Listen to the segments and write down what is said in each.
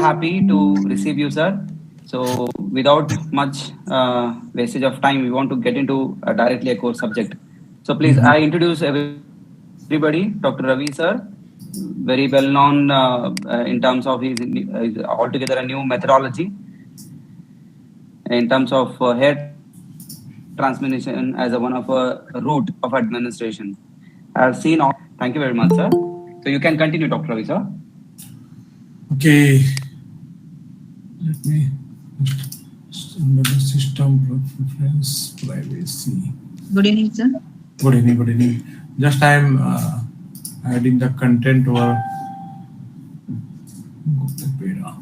happy to receive you, sir. So, without much wastage of time, we want to get into directly a core subject. So, please, I introduce everybody, Dr. Ravi, sir. Very well known in terms of his altogether a new methodology in terms of hair transmission as one of a route of administration. I've seen all. Thank you very much, sir. So you can continue, Dr. Ravi, sir. Okay. Let me under the system preference privacy. Good evening, sir. Good evening. Good evening. Just I am adding the content over Wikipedia.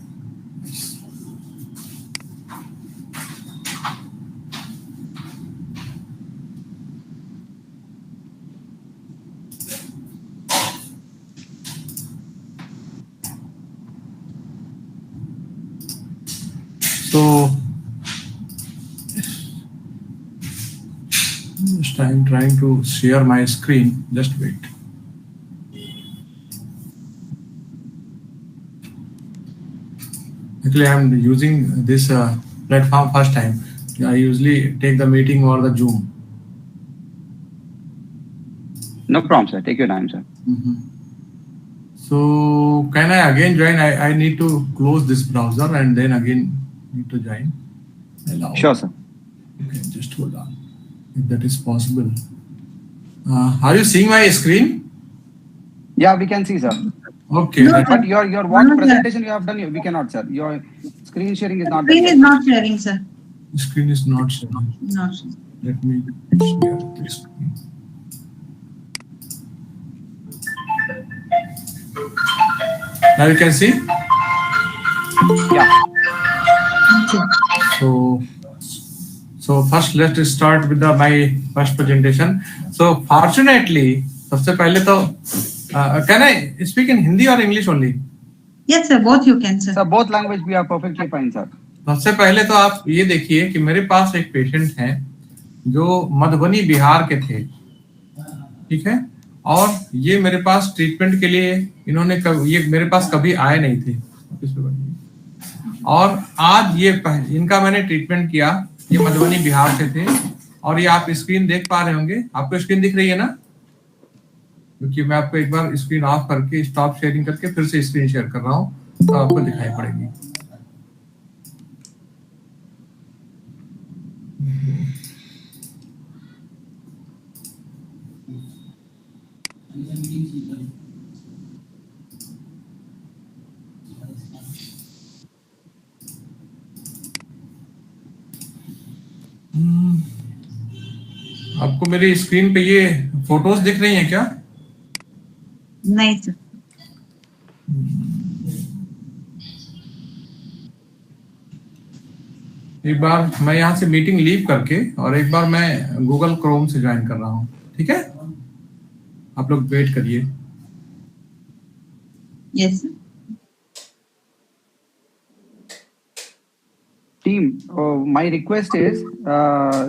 So just I am trying to share my screen. Just wait. Actually, I am using this platform first time. I usually take the meeting over the Zoom. No problem, sir. Take your time, sir. So can I again join? I need to close this browser and then again need to join. Allow. Sure, sir. Okay, just hold on. If that is possible. Are you seeing my screen? Yeah, we can see, sir. Okay. No, But your what presentation you have done, we cannot, sir. Your screen sharing is not. Screen is not sharing, sir. Screen is not sharing. Not sharing. Let me share this screen. Now you can see. Yeah. So first let's start with my first presentation. So fortunately, सबसे पहले तो can I speak in Hindi or English only? Yes, sir. Both you can, sir. Sir, both language we are perfectly fine, sir. सबसे पहले तो आप ये देखिए कि मेरे पास एक पेशेंट है जो मधुबनी बिहार के थे, ठीक है, और ये मेरे पास ट्रीटमेंट के लिए ये मेरे पास कभी आए नहीं थे, और आज ये इनका मैंने ट्रीटमेंट किया। ये मधुबनी बिहार से थे और ये आप स्क्रीन देख पा रहे होंगे, आपको स्क्रीन दिख रही है ना? क्योंकि मैं आपको एक बार स्क्रीन ऑफ करके स्टॉप शेयरिंग करके फिर से स्क्रीन शेयर कर रहा हूँ तो आपको दिखाई पड़ेगी। आपको मेरी स्क्रीन पे ये फोटोज दिख रही हैं क्या? नहीं सर। एक बार मैं यहाँ से मीटिंग लीव करके और एक बार मैं गूगल क्रोम से ज्वाइन कर रहा हूँ, ठीक है? आप लोग वेट करिए। Yes Team, my request is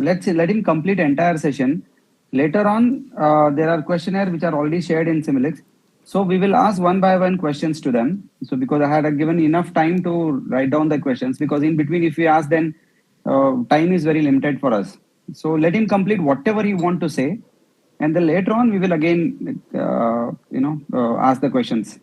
let him complete entire session. Later on, there are questionnaires which are already shared in Similix. So we will ask one by one questions to them. So because I had given enough time to write down the questions, because in between if we ask, then time is very limited for us. So let him complete whatever he want to say, and then later on we will again ask the questions.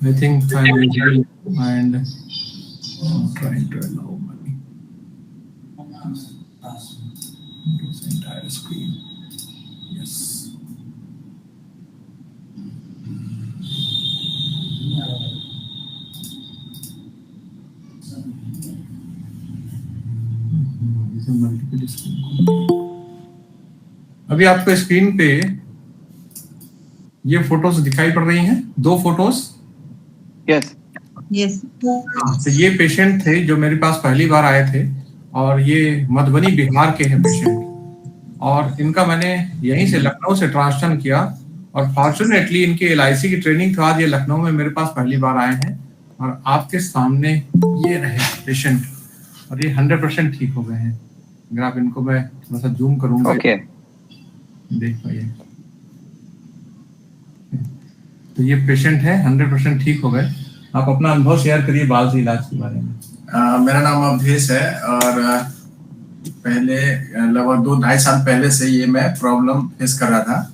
I think I'm using and I'm trying to allow money. Use entire screen. Yes. These are multiple screen. अभी आपको screen पे ये photos दिखाई पड़ रही हैं, दो photos. Yes yes. तो ये पेशेंट थे जो मेरे पास पहली बार आए थे और ये मधुबनी बिहार के हैं पेशेंट, और इनका मैंने यहीं से लखनऊ से ट्रांसफर किया और फॉर्चुनेटली इनके LIC की ट्रेनिंग के बाद ये लखनऊ में मेरे पास पहली बार आए हैं और आपके सामने ये रहे पेशेंट और ये 100% ठीक हो गए हैं। अगर आप इनको मैं थोड़ा सा जूम करूंगा, Okay. देख पाइए। तो ये पेशेंट है, 100% ठीक हो गए। आप अपना अनुभव शेयर करिए बाल से इलाज के बारे में। मेरा नाम अवधेश है और पहले लगभग 2-2.5 साल पहले से ये मैं प्रॉब्लम फेस कर रहा था।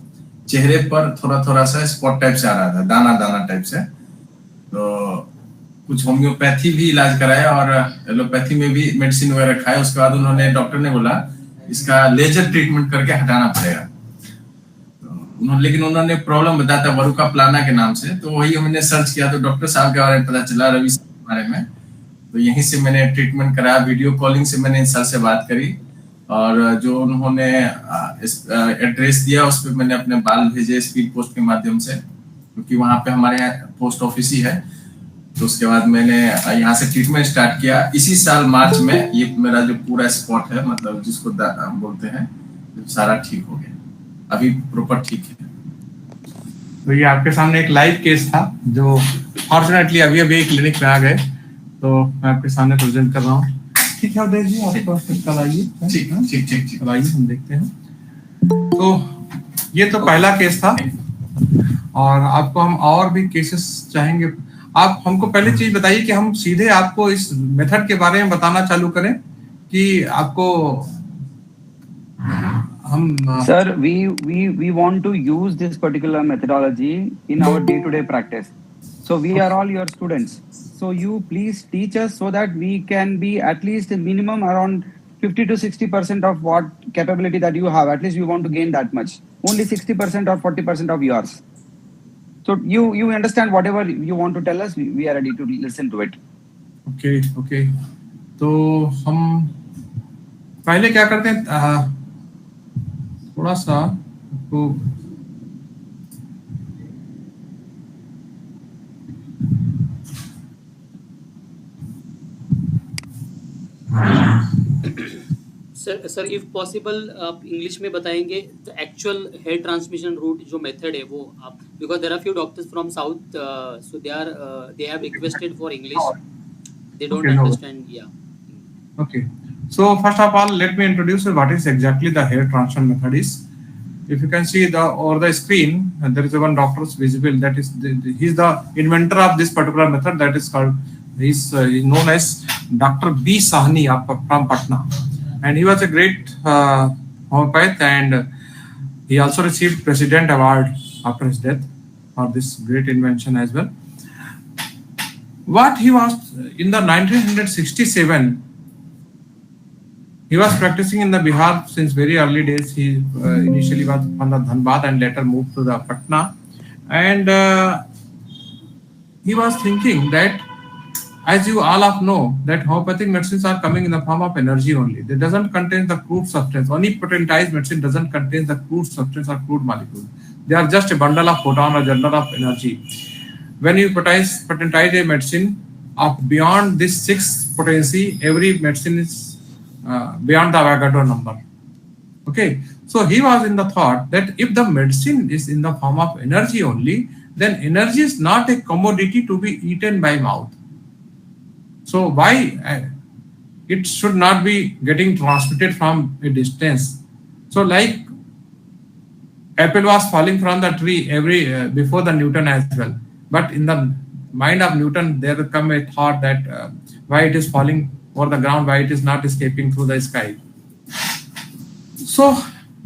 चेहरे पर थोड़ा थोड़ा सा स्पॉट टाइप से आ रहा था, दाना दाना टाइप से। तो कुछ होम्योपैथी भी इलाज कराया और एलोपैथी में भी मेडिसिन वगैरह खाया। उसके बाद उन्होंने, डॉक्टर ने बोला इसका लेजर ट्रीटमेंट करके हटाना पड़ेगा। लेकिन उन्होंने प्रॉब्लम बताया था वरुका प्लाना के नाम से। तो वही हमने सर्च किया, तो डॉक्टर साहब के बारे में पता चला, रवि साहब के बारे में। तो यहीं से मैंने ट्रीटमेंट कराया। वीडियो कॉलिंग से मैंने इन सर से बात करी और जो उन्होंने एड्रेस दिया उस पर मैंने अपने बाल भेजे स्पीड पोस्ट के माध्यम से, क्योंकि वहाँ पे हमारे यहाँ पोस्ट ऑफिस ही है। तो उसके बाद मैंने यहाँ से ट्रीटमेंट स्टार्ट किया। इसी साल मार्च में ये मेरा जो पूरा स्पॉट है, मतलब जिसको बोलते हैं, सारा ठीक हो गया, अभी प्रॉपर ठीक है। तो ये आपके सामने एक लाइव केस था जो फॉर्चुनेटली अभी अभी क्लिनिक में आ गए, तो मैं आपके सामने प्रेजेंट कर रहा हूँ। ठीक है अवधेश जी, आपको कल आइए। ठीक ठीक ठीक ठीक, कल आइए, हम देखते हैं। तो ये तो पहला केस था और आपको हम और भी केसेस चाहेंगे। आप हमको पहले चीज बताइए कि हम सीधे आपको इस मेथड के बारे में बताना चालू करें कि आपको हम Sir, we want to use this particular methodology in our day-to-day practice. So we are all your students. So you please teach us so that we can be at least a minimum around 50 to 60% of what capability that you have. At least we want to gain that much. Only 60% or 40% of yours. So you understand whatever you want to tell us, we are ready to listen to it. Okay. तो हम पहले क्या करते हैं, थोड़ा सा आपको sir if possible आप इंग्लिश में बताएंगे the actual hair transmission route जो मेथड है वो आप, because there are few doctors from south, so they have requested for English, they don't Okay, no. understand. Okay. So first of all, let me introduce you what is exactly the hair transplant method is. If you can see the over the screen, there is one doctor visible. That is, he's the inventor of this particular method. That is called, he's known as Dr. B. Sahni from Patna, and he was a great homeopath, and he also received President Award after his death for this great invention as well. What he was in the 1967, he was practicing in the Bihar since very early days. He initially was from the Dhanbad and later moved to the Patna, and he was thinking that, as you all of know, that homeopathic medicines are coming in the form of energy only. They doesn't contain the crude substance. Only potentized medicine doesn't contain the crude substance or crude molecule. They are just a bundle of photon or bundle of energy. When you potentize a medicine of beyond this 6 potency, every medicine is beyond the Avogadro number. Okay, so he was in the thought that if the medicine is in the form of energy only, then energy is not a commodity to be eaten by mouth. So why it should not be getting transmitted from a distance? So like apple was falling from the tree every before the Newton as well. But in the mind of Newton, there come a thought that why it is falling over the ground, why it is not escaping through the sky. So,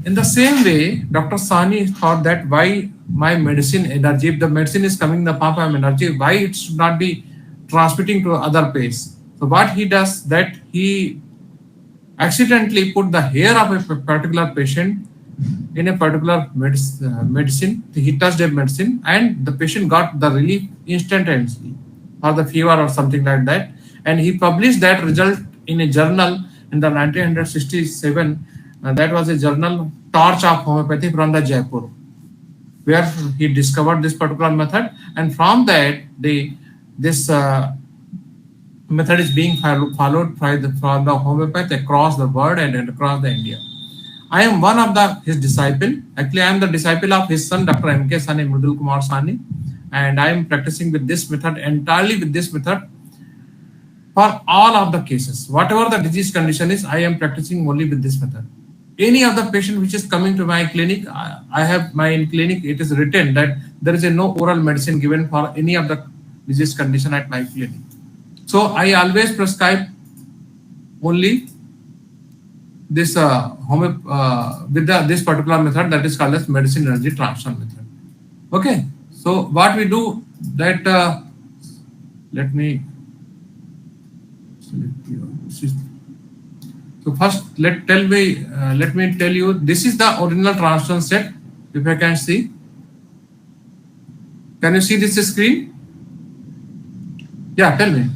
in the same way, Dr. Sahni thought that why my medicine energy, if the medicine is coming in the form of energy, why it should not be transmitting to other place? So, what he does that he accidentally put the hair of a particular patient in a particular medicine. He touched a medicine and the patient got the relief instantaneously for the fever or something like that. And he published that result in a journal in the 1967. That was a journal, Torch of Homeopathy from the Jaipur, where he discovered this particular method. And from that, this method is being followed from the homeopath across the world and across the India. I am one of his disciple. Actually, I am the disciple of his son, Dr. M.K. Sahni, Mridul Kumar Sahni, and I am practicing with this method, entirely with this method. for all of the cases. Whatever the disease condition is, I am practicing only with this method. Any of the patient which is coming to my clinic, I have my clinic, it is written that there is a no oral medicine given for any of the disease condition at my clinic. So I always prescribe only this with this particular method that is called as medicine energy transfer method. Okay, so what we do that let me select your. So first, let me tell you, this is the original translation set. If I can see, can you see this screen? Yeah, tell me.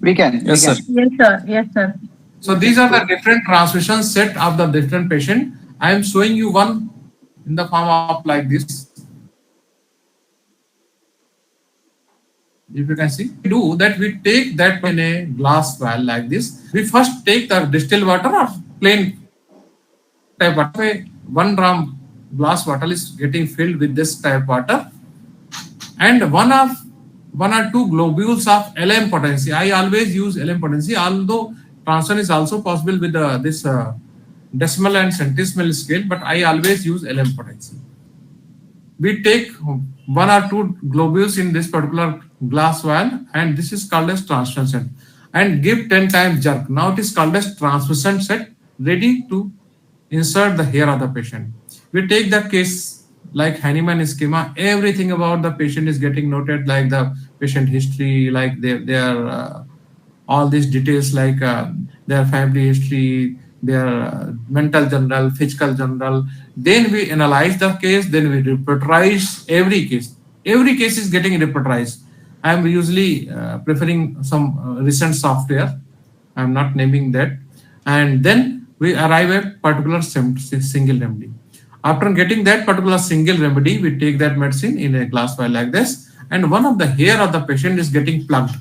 We can. Yes, we sir. can. Yes, sir. Yes, sir. So these are the different transmission set of the different patient. I am showing you one in the form of like this. If you can see, we do that, we take that in a glass vial like this. We first take the distilled water or plain type water. 1 gram glass bottle is getting filled with this type water, and one or two globules of LM potency. I always use LM potency, although transfer is also possible with this decimal and centesimal scale, but I always use LM potency. We take 1 or 2 globules in this particular glass vial, and this is called as transmission set, and give 10 times jerk. Now it is called as transmission set, ready to insert the hair of the patient. We take the case like Hahnemann schema. Everything about the patient is getting noted, like the patient history, like their all these details, like their family history, their mental general, physical general. Then we analyze the case, then we repertorize every case. Every case is getting repertorized. I am usually preferring some recent software. I am not naming that. And then we arrive at particular single remedy. After getting that particular single remedy, we take that medicine in a glass vial like this, and one of the hair of the patient is getting plugged.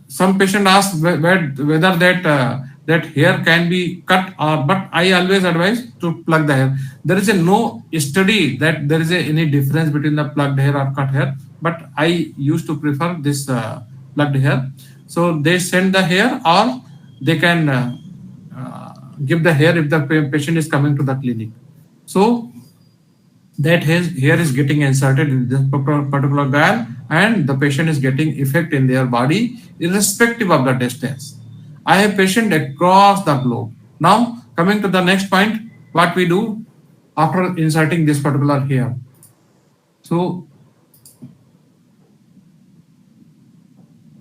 Some patient ask whether that hair can be cut, but I always advise to plug the hair. There is no study that there is any difference between the plugged hair or cut hair, but I used to prefer this plugged hair. So they send the hair, or they can give the hair if the patient is coming to the clinic. So that hair is getting inserted in this particular vial, and the patient is getting effect in their body irrespective of the distance. I have patient across the globe. Now coming to the next point, what we do after inserting this particular hair. So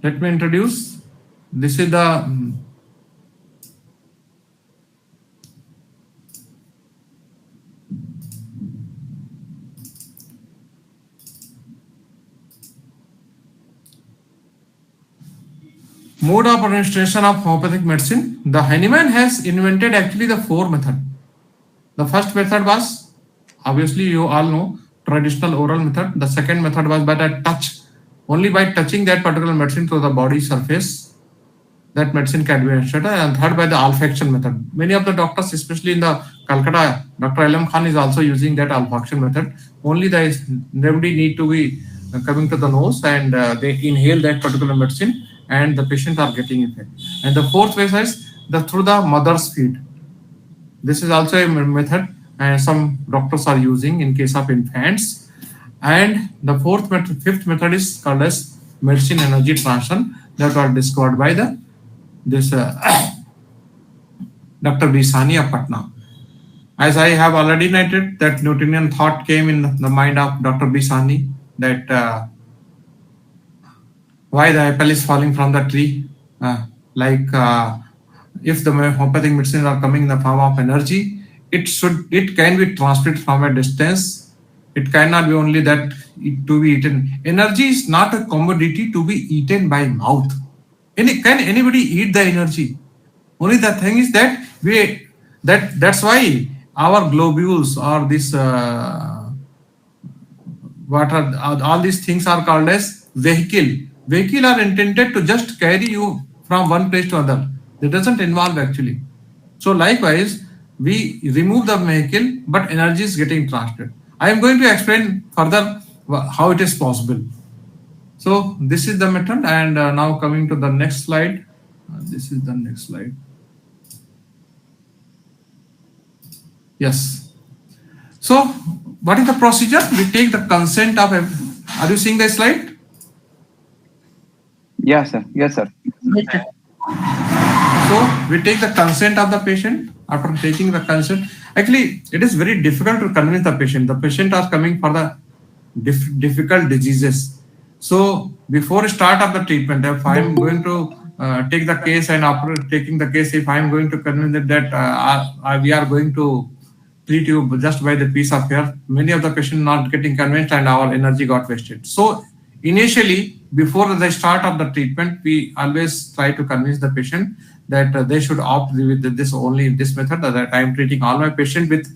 let me introduce. This is the mode of administration of homeopathic medicine. The Hahnemann has invented actually the 4 method. The first method was, obviously you all know, traditional oral method. The second method was by the touch. Only by touching that particular medicine to the body surface, that medicine can be administered. And third, by the olfaction method. Many of the doctors, especially in the Calcutta, Dr. Alam Khan is also using that olfaction method. Only the remedy need to be coming to the nose, and they inhale that particular medicine, and the patient are getting effect. And the fourth way is through the mother's feed. This is also a method, and some doctors are using in case of infants. And the fifth method is called as medicine energy transfer, that was discovered by this Dr. Bisani of Patna. As I have already noted, that Newtonian thought came in the mind of Dr. Bisani, that why the apple is falling from the tree. If the homeopathic medicines are coming in the form of energy, it can be transmitted from a distance. It cannot be only that to be eaten. Energy is not a commodity to be eaten by mouth. Can anybody eat the energy? Only the thing is that that's why our globules or this all these things are called as vehicle. Vehicle are intended to just carry you from one place to another. That doesn't involve actually. So likewise, we remove the vehicle, but energy is getting transferred. I am going to explain further how it is possible. So this is the method, and now coming to the next slide. This is the next slide. Yes. So what is the procedure? We take the consent of. Are you seeing the slide? Yes, sir. Yes, sir. Yes, sir. So we take the consent of the patient. After taking the consent, actually it is very difficult to convince the patient. The patient are coming for the difficult diseases. So before start of the treatment, if I am going to take the case, and after taking the case, if I am going to convince them that we are going to treat you just by the piece of hair, many of the patients not getting convinced, and our energy got wasted. So initially, before the start of the treatment, we always try to convince the patient that they should opt with this only this method. That I am treating all my patients with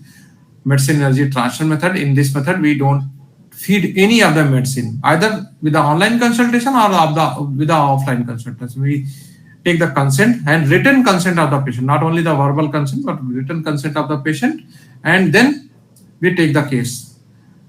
medicine energy transfer method. In this method, we don't feed any other medicine, either with the online consultation or with the offline consultation. We take the consent and written consent of the patient, not only the verbal consent, but written consent of the patient, and then we take the case.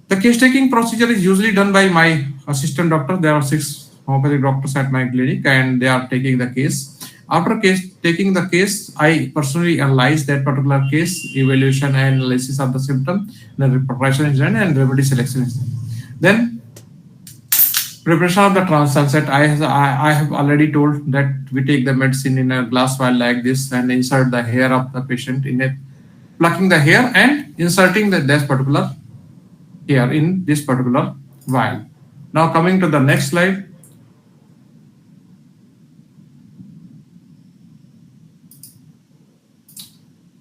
The case taking procedure is usually done by my assistant doctor. There are 6 homeopathic doctors at my clinic, and they are taking the case. After taking the case, I personally analyze that particular case, evaluation and analysis of the symptom, then preparation is done, and remedy selection is done. Then preparation of the sunset. I have already told that we take the medicine in a glass vial like this and insert the hair of the patient in it, plucking the hair and inserting this particular hair in this particular vial. Now coming to the next slide.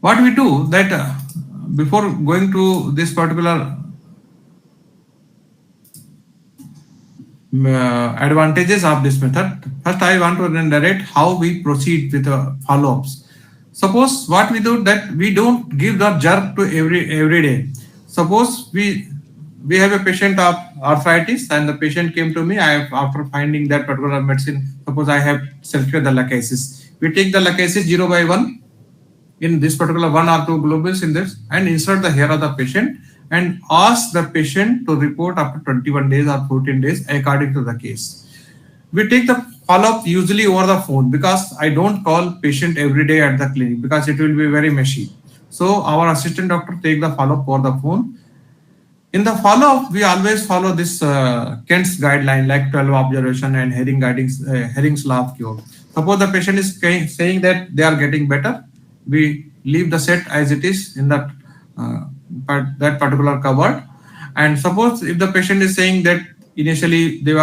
What we do that before going to this particular advantages of this method, first I want to narrate how we proceed with the follow-ups. Suppose what we do that we don't give the jerk to every day. Suppose we have a patient of arthritis, and the patient came to me. After finding that particular medicine, suppose I have selected the lacasis. We take the lacasis 0/1 in this particular 1 or 2 globules in this, and insert the hair of the patient, and ask the patient to report after 21 days or 14 days according to the case. We take the follow-up usually over the phone, because I don't call patient every day at the clinic because it will be very messy. So our assistant doctor take the follow-up over the phone. In the follow-up, we always follow this Kent's guideline, like 12 observation and Herring's law of cure. Suppose the patient is saying that they are getting better, we leave the set as it is in that particular cupboard. And suppose if the patient is saying that initially he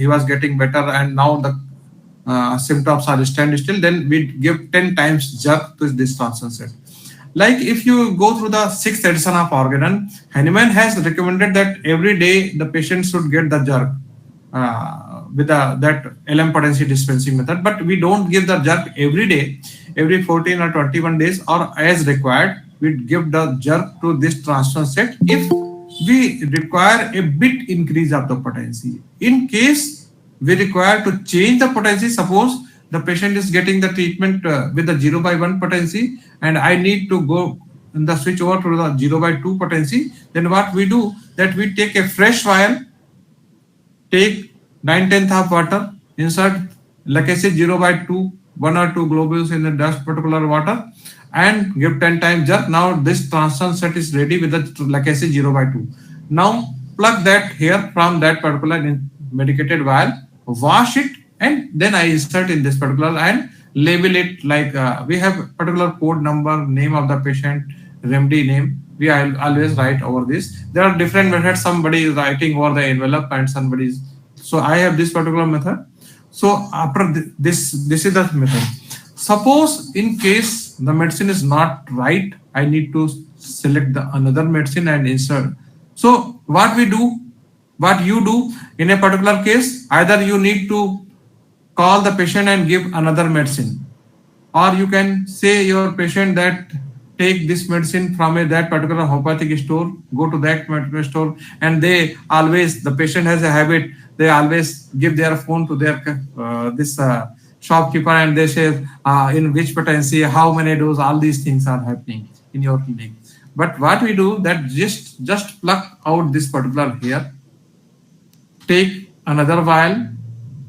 was getting better, and now the symptoms are still, then we give 10 times jerk to this transfer set. Like if you go through the 6th edition of Organon, Hahnemann has recommended that every day the patient should get the jerk with that LM potency dispensing method, but we don't give the jerk every day, every 14 or 21 days, or as required. We give the jerk to this transfer set if we require a bit increase of the potency. In case we require to change the potency, suppose the patient is getting the treatment with the 0/1 potency, and I need to go in the switch over to the 0/2 potency, then what we do that we take a fresh vial, take 9/10 of water, insert lacasis 0/2, 1 or 2 globules in the dust particular water, and give 10 times jerk. Now this transfer set is ready with the lacasis 0/2. Now plug that hair from that particular medicated vial, wash it, and then I insert in this particular and label it like we have particular code number, name of the patient, remedy name. We always write over this. There are different methods. Somebody is writing over the envelope, and somebody is. So I have this particular method. So after this is the method. Suppose in case the medicine is not right, I need to select the another medicine and insert. So what you do in a particular case, either you need to call the patient and give another medicine, or you can say your patient that take this medicine from that particular homeopathic store, go to that particular store, and the patient has a habit, they always give their phone to their shopkeeper, and they say in which potency, how many doses, all these things are happening in your clinic. But what we do that just pluck out this particular hair, take another vial.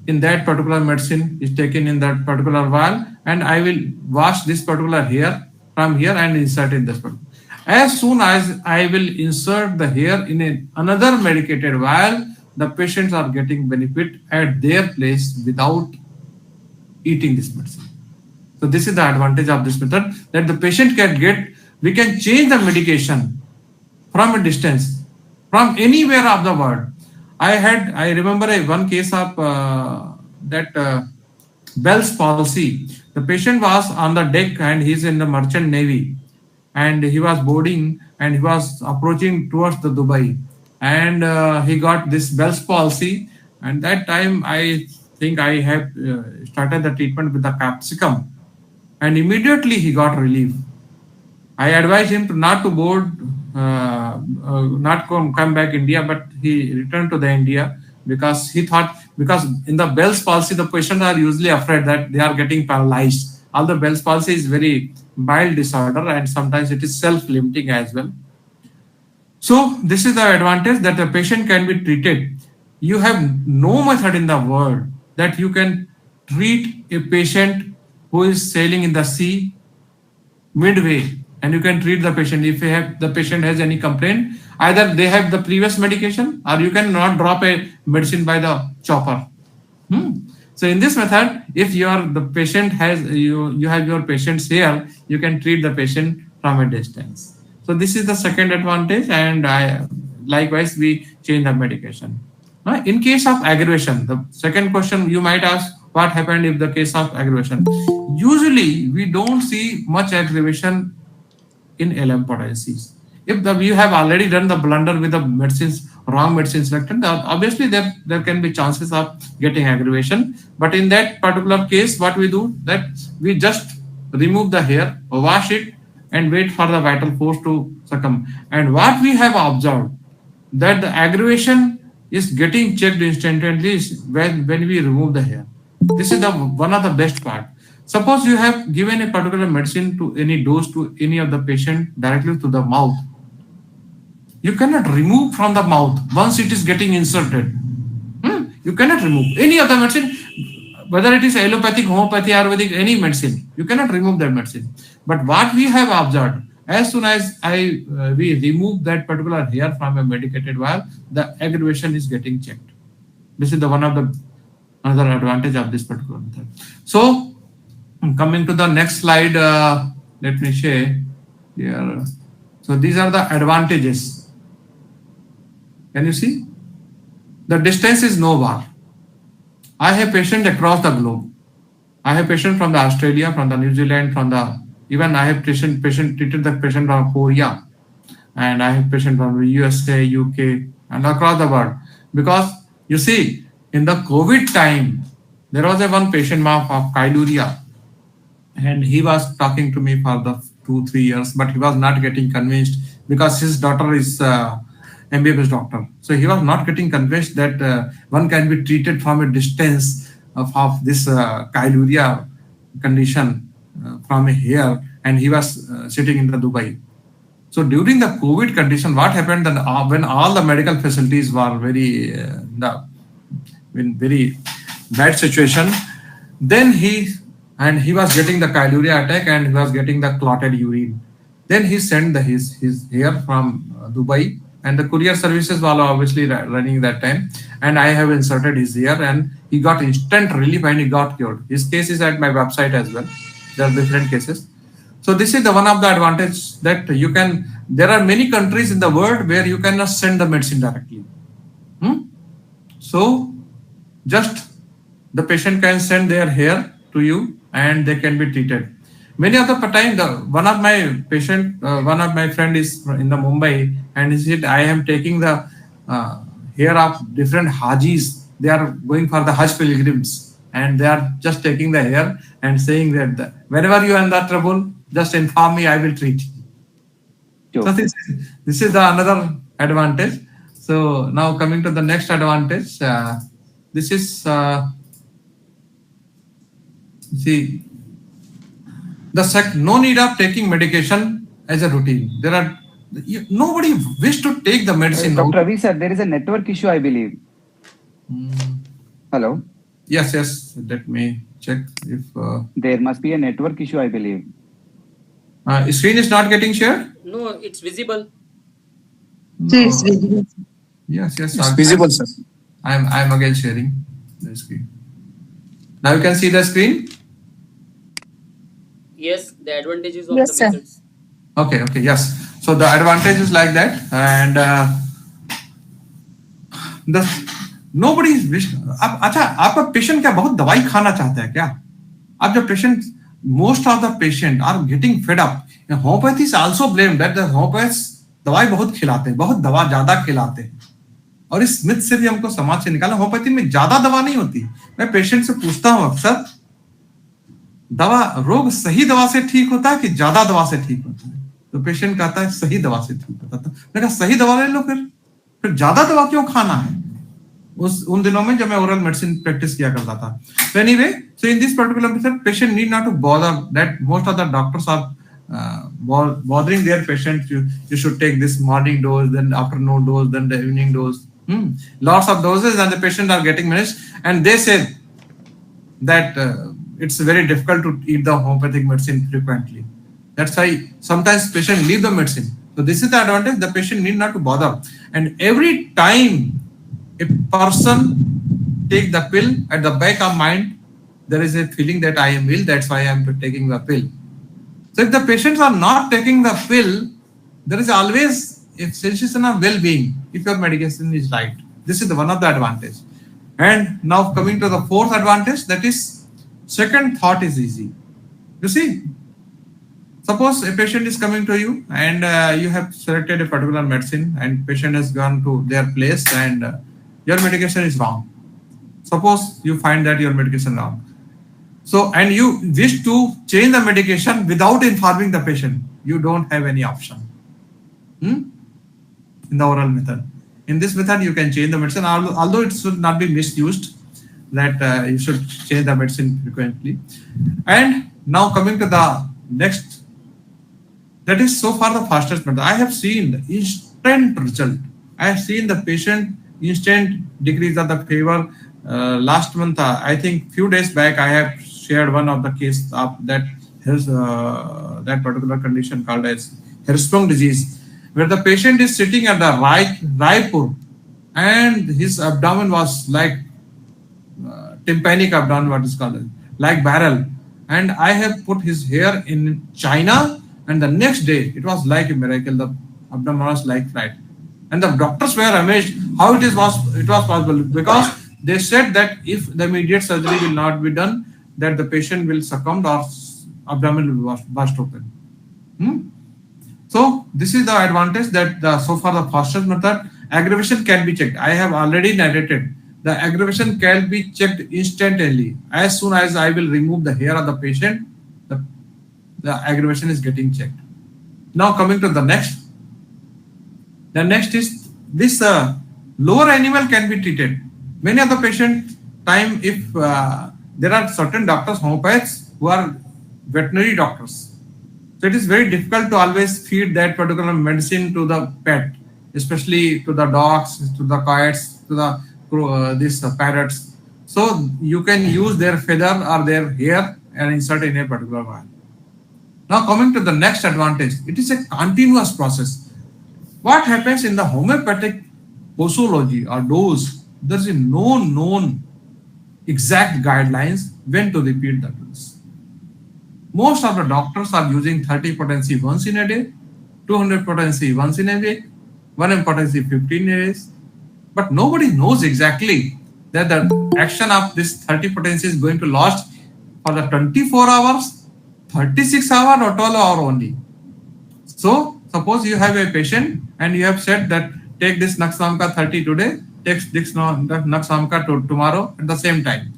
In that particular medicine is taken in that particular vial, and I will wash this particular hair from here and insert in this particular. As soon as I will insert the hair in another medicated vial, the patients are getting benefit at their place without eating this medicine. So this is the advantage of this method, that the patient can get, we can change the medication from a distance, from anywhere of the world. I remember one case of that Bell's palsy. The patient was on the deck and he's in the merchant navy, and he was boarding and he was approaching towards the Dubai, and he got this Bell's palsy. And that time I think I have started the treatment with the capsicum, and immediately he got relief. I advised him to not to board, not come back India, but he returned to the India because he thought, because in the Bell's palsy, the patients are usually afraid that they are getting paralyzed. Although Bell's palsy is very mild disorder and sometimes it is self-limiting as well. So this is the advantage, that the patient can be treated. You have no method in the world that you can treat a patient who is sailing in the sea midway, and you can treat the patient. If the patient has any complaint, either they have the previous medication or you cannot drop a medicine by the chopper. So in this method, if the patient has, you have your patients here, you can treat the patient from a distance. So this is the second advantage, and likewise we change the medication. In case of aggravation, the second question you might ask, what happened if the case of aggravation? Usually we don't see much aggravation in LM potencies. If you have already done the blunder with the medicines, wrong medicine selected, obviously there can be chances of getting aggravation. But in that particular case, what we do, that we just remove the hair, wash it, and wait for the vital force to succumb. And what we have observed, that the aggravation is getting checked instantly when we remove the hair. This is one of the best part. Suppose you have given a particular medicine to any dose to any of the patient directly to the mouth. You cannot remove from the mouth once it is getting inserted. You cannot remove any of the medicine, whether it is allopathic, homeopathy, Ayurvedic, any medicine. You cannot remove that medicine. But what we have observed, as soon as we remove that particular hair from a medicated vial, the aggravation is getting checked. This is another advantage of this particular method. So, coming to the next slide, let me share here. So these are the advantages. Can you see? The distance is no bar. I have patients across the globe. I have patients from the Australia, from the New Zealand, even I have treated the patient from Korea, and I have patients from the USA, UK, and across the world. Because you see, in the COVID time, there was one patient of Kailuria, and he was talking to me for the 2-3 years, but he was not getting convinced because his daughter is MBBS doctor. So he was not getting convinced that one can be treated from a distance of this Kailuria condition from a hair, and he was sitting in the Dubai. So during the COVID condition, what happened then, when all the medical facilities were in very bad situation, then he was getting the Kailuria attack and he was getting the clotted urine. Then he sent his hair from Dubai, and the courier services were obviously running that time, and I have inserted his hair, and he got instant relief and he got cured. His case is at my website as well. There are different cases. So this is one of the advantages, that there are many countries in the world where you cannot send the medicine directly. So just the patient can send their hair to you and they can be treated. Many of the time, one of my friend is in the Mumbai, and he said, I am taking the hair of different Hajis. They are going for the Hajj pilgrims, and they are just taking the hair and saying that whenever you are in that trouble, just inform me, I will treat you. Sure. So this is another advantage. So now coming to the next advantage, this is no need of taking medication as a routine. Nobody wish to take the medicine. Dr. Ravi sir, there is a network issue, I believe. Mm, Hello. yes, yes. Let me check if There must be a network issue, I believe. screen is not getting shared. No, it's visible. So it's No. visible. Yes, yes. It's visible, sir. I'm again sharing the screen. Now you can see the screen. Yes, the advantages of the Yes, sir. methods. Okay, okay, yes. So the advantage is like that, and the nobody is wish. अब अच्छा आपका patient क्या बहुत दवाई खाना चाहता है क्या? अब जब patient most of the patient are getting fed up. Homeopathy is also blamed that the homeopaths दवाई बहुत खिलाते हैं, बहुत दवा ज्यादा खिलाते हैं. और इस मिथ से भी हमको समाज से निकालना. होम्योपैथी में ज्यादा दवा नहीं होती. मैं पेशेंट से पूछता हूं अक्सर, दवा रोग सही दवा से ठीक होता है कि ज्यादा दवा से ठीक होता है? तो पेशेंट कहता है सही दवा से ठीक होता है. मैं कहा सही दवा ले लो, फिर ज्यादा दवा क्यों खाना है? उन दिनों में जब मैं ओरल मेडिसिन प्रैक्टिस किया करता था. So anyway, so in this particular method, patient need not to bother that most of the doctors are bothering their patient. You should take this morning dose, then afternoon dose, then the evening dose. Lots of doses, and the patient are getting managed. And they say that it's very difficult to eat the homeopathic medicine frequently. That's why sometimes patient leave the medicine. So this is the advantage. The patient need not to bother. And every time a person take the pill, at the back of mind, there is a feeling that I am ill, that's why I am taking the pill. So if the patients are not taking the pill, there is always a sensation of well-being if your medication is right. This is the one of the advantage. And now coming to the fourth advantage, that is second thought is easy. You see, suppose a patient is coming to you and you have selected a particular medicine and patient has gone to their place and your medication is wrong. Suppose you find that your medication is wrong. So, and you wish to change the medication without informing the patient. You don't have any option. In the oral method. In this method, you can change the medicine, although it should not be misused, that you should change the medicine frequently. And now coming to the next, that is so far the fastest method. I have seen the instant result. I have seen the patient instant decrease of the fever. Last month, I think few days back, I have shared one of the case of that that particular condition called as Hirschsprung disease, where the patient is sitting at the Raipur and his abdomen was like tympanic abdomen, what is called, like barrel. And I have put his hair in China, and the next day it was like a miracle. The abdomen was like flat, and the doctors were amazed how it was possible, because they said that if the immediate surgery will not be done, that the patient will succumb or abdomen will burst open. So this is the advantage, that so far the fastest method. Aggravation can be checked. I have already narrated. The aggravation can be checked instantly. As soon as I will remove the hair of the patient, the aggravation is getting checked. Now coming to the next. The next is this lower animal can be treated. Many of the patient time, if there are certain doctors, homeopaths, who are veterinary doctors. So it is very difficult to always feed that particular medicine to the pet, especially to the dogs, to the cats, to the these parrots. So you can use their feather or their hair and insert in a particular vial. Now coming to the next advantage, it is a continuous process. What happens in the homeopathic posology or dose? There is no known exact guidelines when to repeat the dose. Most of the doctors are using 30 potency once in a day, 200 potency once in a week, 1 potency 15 days. But nobody knows exactly that the action of this 30 potency is going to last for the 24 hours, 36 hours or 12 hours only. So suppose you have a patient and you have said that take this Naxamka 30 today, take this Naxamka tomorrow at the same time.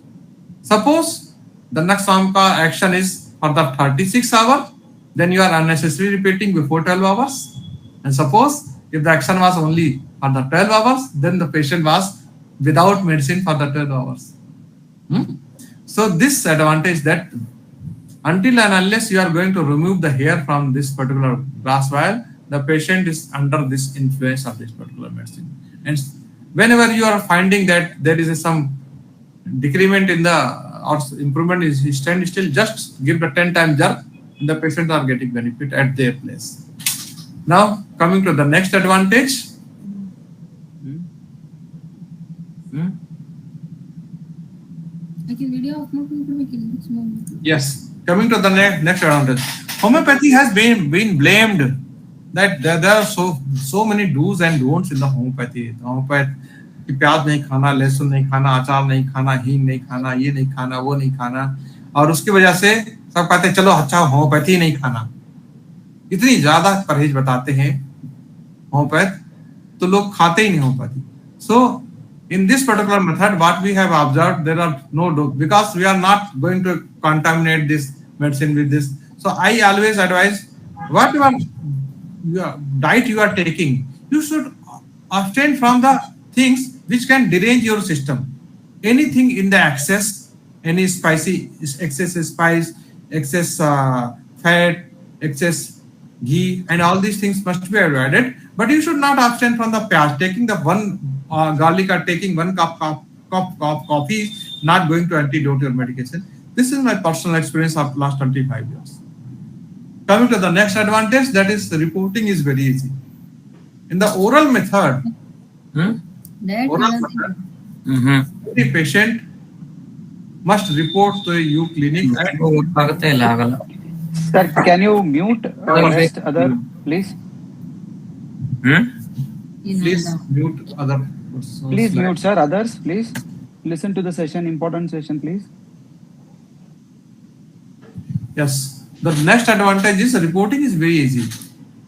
Suppose the Naxamka action is for the 36 hours, then you are unnecessarily repeating before 12 hours. And suppose if the action was only for the 12 hours, then the patient was without medicine for the 12 hours. So this advantage, that until and unless you are going to remove the hair from this particular glass vial, the patient is under this influence of this particular medicine. And whenever you are finding that there is some decrement in the or improvement is stand still, just give the 10 time jerk, and the patients are getting benefit at their place. Now coming to the next advantage. Yes, coming to the next advantage. Homeopathy has been blamed that there are so many do's and don'ts in the homeopathy. Homeopathy कि प्याज नहीं खाना, लहसुन नहीं खाना, अचार नहीं खाना, हींग नहीं खाना, ये नहीं खाना, वो नहीं खाना, और उसकी वजह से सब कहते हैं चलो अच्छा होम्योपैथी नहीं खाना. इतनी ज्यादा परहेज बताते हैं होम्योपैथ, तो लोग खाते ही नहीं homeopathy. So in this particular method, what we have observed, there are no dose, because we are not going to contaminate this medicine with this. So I always advise, whatever diet you are taking, you should abstain from the things which can derange your system. Anything in the excess, any spicy, excess spice, excess fat, excess ghee, and all these things must be avoided. But you should not abstain from the payaj. Taking the one garlic or taking one cup of coffee is not going to antidote your medication. This is my personal experience of last 25 years. Coming to the next advantage, that is the reporting is very easy. In the oral method, every patient must report to you clinic. Sir, can you mute rest other, please? Please mute other persons. Please mute, sir. Others, please listen to the session. Important session, please. Yes. The next advantage is reporting is very easy.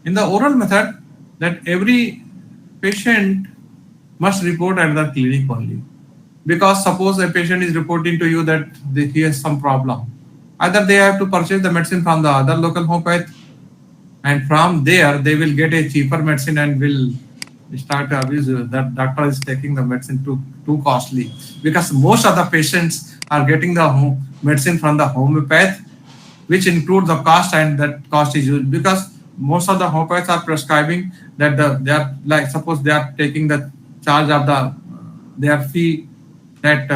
In the oral method, that every patient must report at the clinic only. Because suppose a patient is reporting to you that he has some problem, either they have to purchase the medicine from the other local homeopath, and from there they will get a cheaper medicine and will start to abuse. That doctor is taking the medicine too costly, because most of the patients are getting the medicine from the homeopath, which include the cost, and that cost is used because most of the homeopaths are prescribing that they are like, suppose they are taking the charge of their fee, that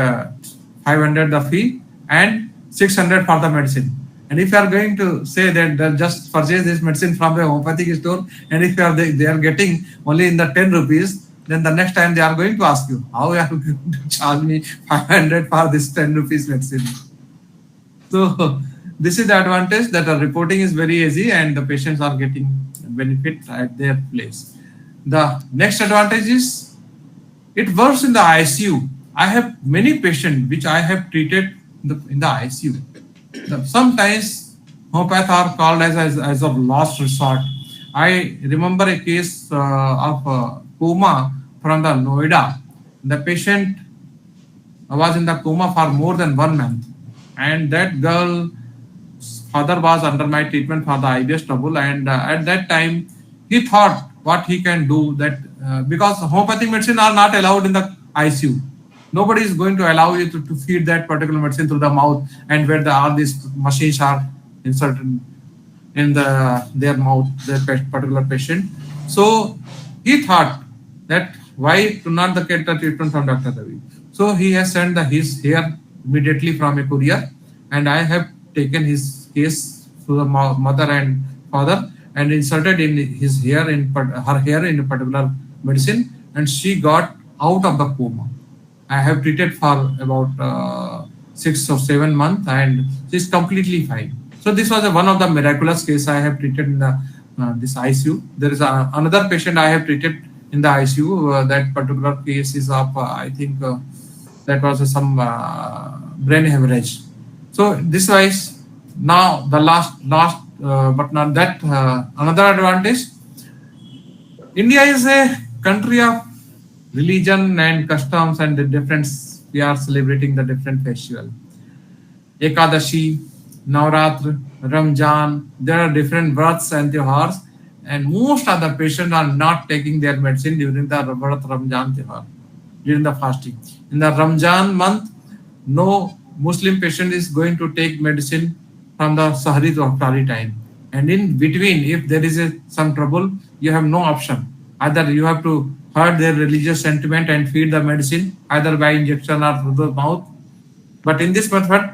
500 the fee and 600 for the medicine. And if you are going to say that they just purchase this medicine from a homeopathic store, and if they are getting only in the 10 rupees, then the next time they are going to ask you, how you are going to charge me 500 for this 10 rupees medicine? So this is the advantage, that the reporting is very easy and the patients are getting benefit at their place. The next advantage is it works in the ICU. I have many patients which I have treated in the ICU. Sometimes homeopaths are called as a last resort. I remember a case of coma from the Noida. The patient was in the coma for more than 1 month, and that girl's father was under my treatment for the IBS trouble, and at that time he thought what he can do, that because homeopathic medicine are not allowed in the ICU. Nobody is going to allow you to feed that particular medicine through the mouth, and where all these machines are inserted in their mouth, their particular patient. So he thought that why to not get the treatment from Dr. Ravi. So he has sent his hair immediately from a courier, and I have taken his case to the mother and father and inserted in her hair in a particular medicine, and she got out of the coma. I have treated for about 6 or 7 months, and she is completely fine. So this was one of the miraculous cases I have treated in this ICU. There is another patient I have treated in the ICU. That particular case is of I think that was some brain hemorrhage. So this was now the last but not that another advantage. India is a country of religion and customs, and the different, we are celebrating the different festival. Ekadashi, Navratra, Ramjan, there are different births and Tihars, and most of the patients are not taking their medicine during the Vrat Ramjan Tihar, during the fasting. In the Ramjan month, no Muslim patient is going to take medicine from the Sahari to Iftari time. And in between, if there is some trouble, you have no option. Either you have to hurt their religious sentiment and feed the medicine either by injection or through the mouth. But in this method,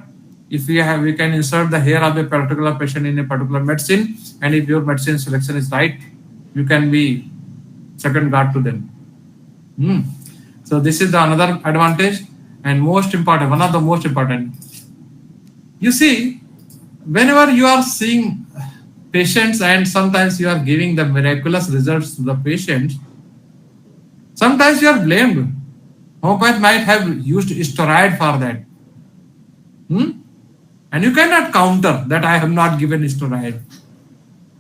if we can insert the hair of a particular patient in a particular medicine, and if your medicine selection is right, you can be second god to them. So this is the another advantage, and most important, one of the most important. You see, whenever you are seeing patients and sometimes you are giving the miraculous results to the patients, sometimes you are blamed. Homeopath might have used steroid for that. And you cannot counter that I have not given steroid.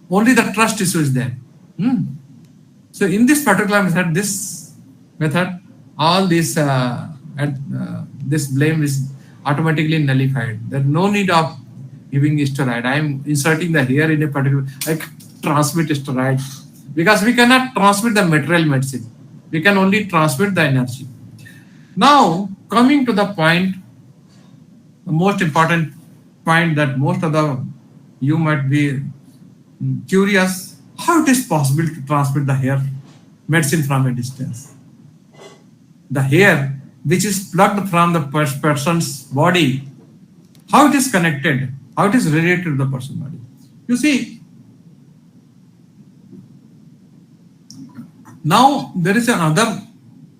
Only the trust issue is there. So in this particular method, all this this blame is automatically nullified. There is no need of giving steroid. I am inserting the hair in a particular, I transmit steroid, because we cannot transmit the material medicine. We can only transmit the energy. Now, coming to the point, the most important point that most of you might be curious, how it is possible to transmit the hair medicine from a distance. The hair which is plucked from the person's body, how it is connected, how it is related to the person's body. You see, now there is another,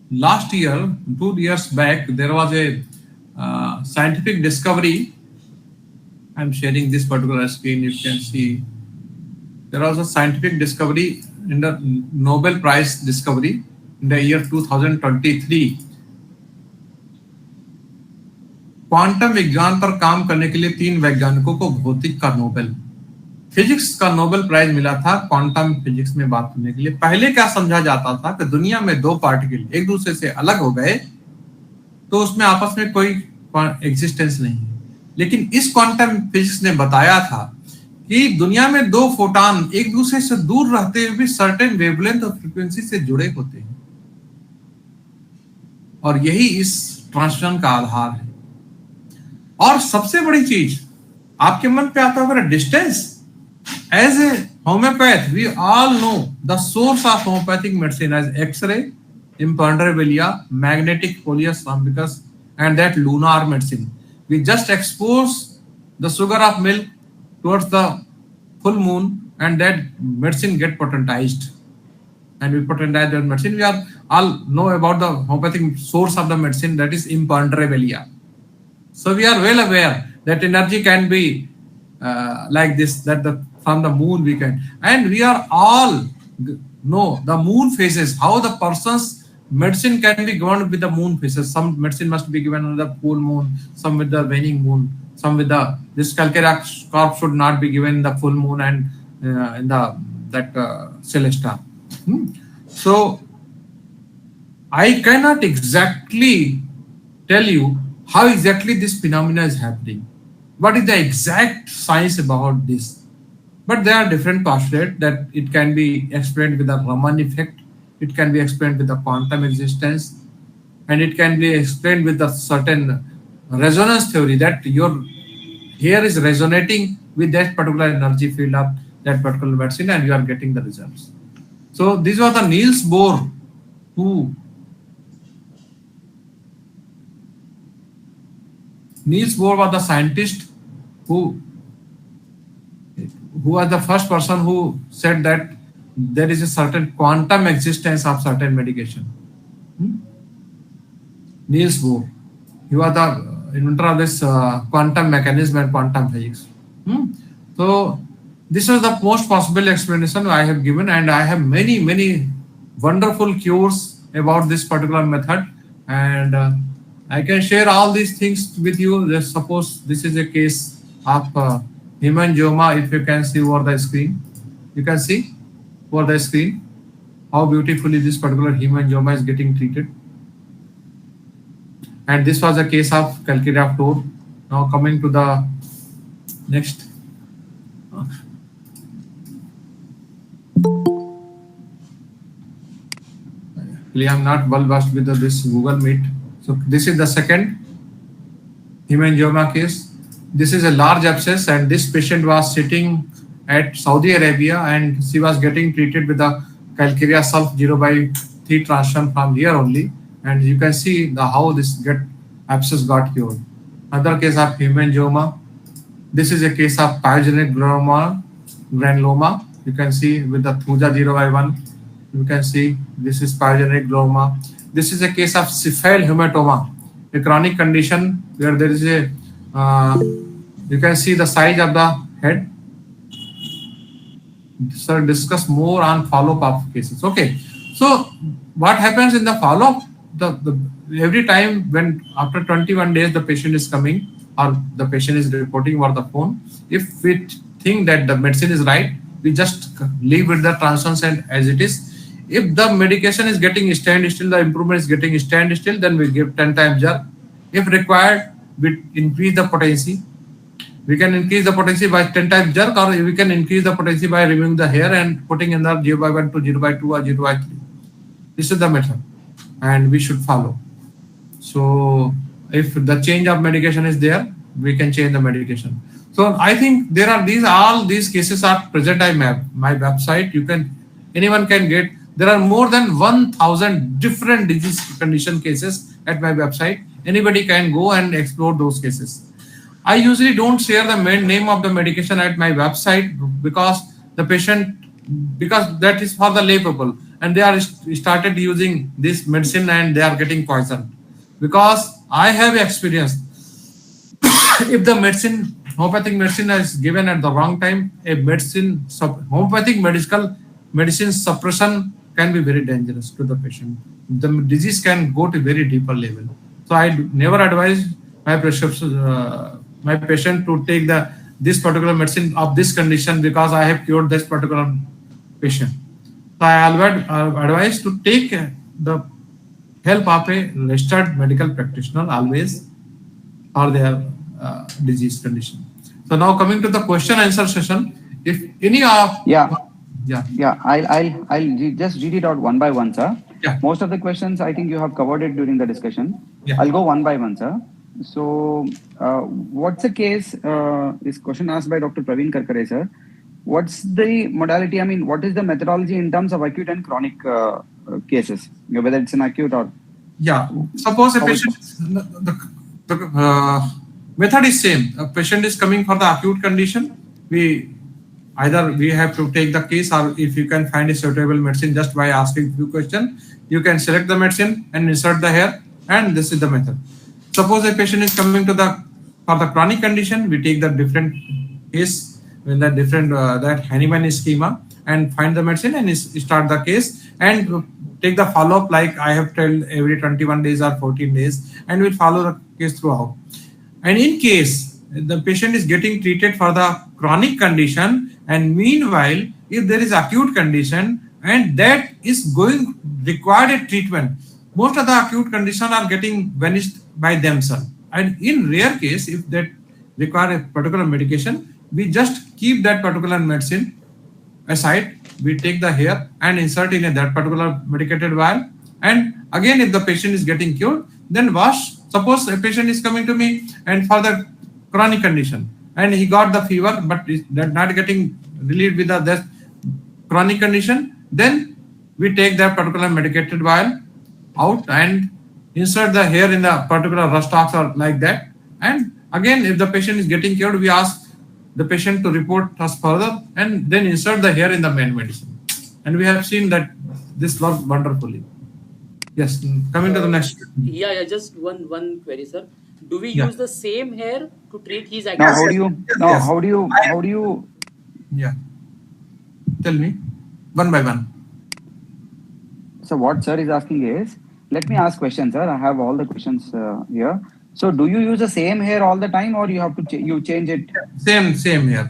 last year, 2 years back, there was a scientific discovery. I'm sharing this particular screen, you can see. There was a scientific discovery in the Nobel Prize discovery in the year 2023. Quantum विज्ञान पर काम करने के लिए 3 वैज्ञानिकों को भौतिक का नोबेल, फिजिक्स का नोबेल प्राइज मिला था क्वांटम फिजिक्स में बात करने के लिए। पहले क्या समझा जाता था कि दुनिया में 2 पार्टिकल एक दूसरे से अलग हो गए तो उसमें आपस में कोई एग्जिस्टेंस नहीं है, लेकिन इस क्वांटम फिजिक्स ने बताया था कि दुनिया में 2 फोटॉन एक दूसरे से दूर रहते हुए भी सर्टेन वेवलेंथ और फ्रीक्वेंसी से जुड़े होते हैं, और यही इस ट्रांसमिशन का आधार है। और सबसे बड़ी चीज आपके मन पे आता होगा distance. As a homeopath we all know the source of homeopathic medicine as X-ray, imponderabilia, magnetic folius rhombicus, and that lunar medicine. We just expose the sugar of milk towards the full moon, and that medicine get potentized. And we potentize that medicine. We are all know about the homeopathic source of the medicine, that is imponderabilia. So we are well aware that energy can be like this, that from the moon we can, and we are all know the moon phases, how the person's medicine can be given with the moon phases. Some medicine must be given on the full moon, some with the waning moon, some with the, this calcarea corp should not be given in the full moon and in the celesta. So I cannot exactly tell you how exactly this phenomena is happening. What is the exact science about this? But there are different postulates that it can be explained with the Raman effect, it can be explained with the quantum existence, and it can be explained with a certain resonance theory that your hair is resonating with that particular energy field of that particular medicine and you are getting the results. So these were the Niels Bohr who was the scientist who was the first person who said that there is a certain quantum existence of certain medication. Niels Bohr. He was the inventor of this quantum mechanism and quantum physics. So this was the most possible explanation I have given, and I have many wonderful cures about this particular method, and I can share all these things with you. Just suppose this is a case of hemangioma. If you can see over the screen, you can see over the screen how beautifully this particular hemangioma is getting treated. And this was a case of calcarea floor. Now coming to the next. Actually, I'm not well versed with this Google Meet. So this is the second hemangioma case. This is a large abscess, and this patient was sitting at Saudi Arabia, and she was getting treated with the calcarea sulf 0 by 3 transition from here only, and you can see how this abscess got cured. Another case of hemangioma. This is a case of pyogenic granuloma. You can see with the Thuja 0/1. You can see this is pyogenic granuloma. This is a case of cephale hematoma, a chronic condition where there is a you can see the size of the head. Sir, discuss more on follow-up of cases. Okay, so what happens in the follow-up? The every time when after 21 days the patient is coming or the patient is reporting over the phone, if we think that the medicine is right, we just leave with the transitions and as it is. If the medication is getting standstill, the improvement is getting standstill, then we give 10 times jerk. If required, we increase the potency. We can increase the potency by 10 times jerk, or we can increase the potency by removing the hair and putting in the 0/1 to 0/2 or 0/3. This is the method, and we should follow. So if the change of medication is there, we can change the medication. So I think there are all these cases are present on my website. Anyone can get. There are more than 1,000 different disease condition cases at my website. Anybody can go and explore those cases. I usually don't share the name of the medication at my website because that is for the lay people, and they are started using this medicine and they are getting poisoned. Because I have experience, if the homeopathic medicine is given at the wrong time, homeopathic medicine suppression can be very dangerous to the patient. The disease can go to very deeper level. So I never advise my patient to take this particular medicine of this condition because I have cured this particular patient. So I advise to take the help of a registered medical practitioner always for their disease condition. So now coming to the question answer session, if any of I'll just read it out one by one, sir. Yeah. Most of the questions I think you have covered it during the discussion. Yeah. I'll go one by one, sir. So what's the case? This question asked by Dr. Praveen Karkare, sir. What's the modality? I mean, what is the methodology in terms of acute and chronic cases, whether it's an acute or? Yeah. Suppose a patient, the method is same. A patient is coming for the acute condition. Either we have to take the case, or if you can find a suitable medicine just by asking few questions, you can select the medicine and insert the hair, and this is the method. Suppose a patient is coming for the chronic condition, we take the different case with the different that Hahnemann schema and find the medicine and start the case and take the follow-up like I have told every 21 days or 14 days, and we'll follow the case throughout. And in case the patient is getting treated for the chronic condition, and meanwhile if there is acute condition and that is required a treatment, most of the acute conditions are getting vanished by themselves. And in rare case, if that require a particular medication, we just keep that particular medicine aside. We take the hair and insert in that particular medicated vial. And again, if the patient is getting cured, then wash. Suppose a patient is coming to me and for the chronic condition, and he got the fever, but is not getting relieved with the chronic condition, then we take that particular medicated vial out and insert the hair in the particular rust ox or like that. And again, if the patient is getting cured, we ask the patient to report us further and then insert the hair in the main medicine. And we have seen that this works wonderfully. Yes, coming to the next. Yeah, just one query, sir. Do we use the same hair to treat his Now, how do you? Yeah. Tell me, one by one. So what sir is asking is, let me ask questions, sir. I have all the questions here. So do you use the same hair all the time, or you have to you change it? Same hair.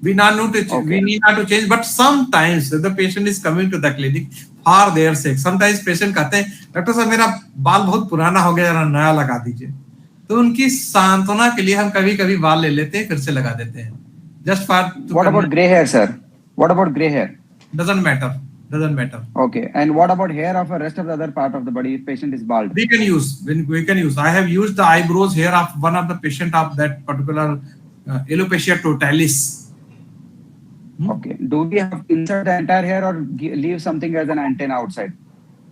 We need not to change, but sometimes the patient is coming to the clinic for their sake. Sometimes patient कहते हैं, doctor साहब मेरा बाल बहुत पुराना हो गया, जरा नया लगा दीजिए. तो उनकी सांत्वना के लिए हम कभी-कभी बाल ले लेते हैं, फिर से लगा देते हैं. Just for. What about gray hair, sir? What about gray hair? Doesn't matter. Okay. And what about hair of the rest of the other part of the body if patient is bald? We can use. I have used the eyebrows hair of one of the patient of that particular alopecia totalis. Okay. Do we have to insert the entire hair or leave something as an antenna outside?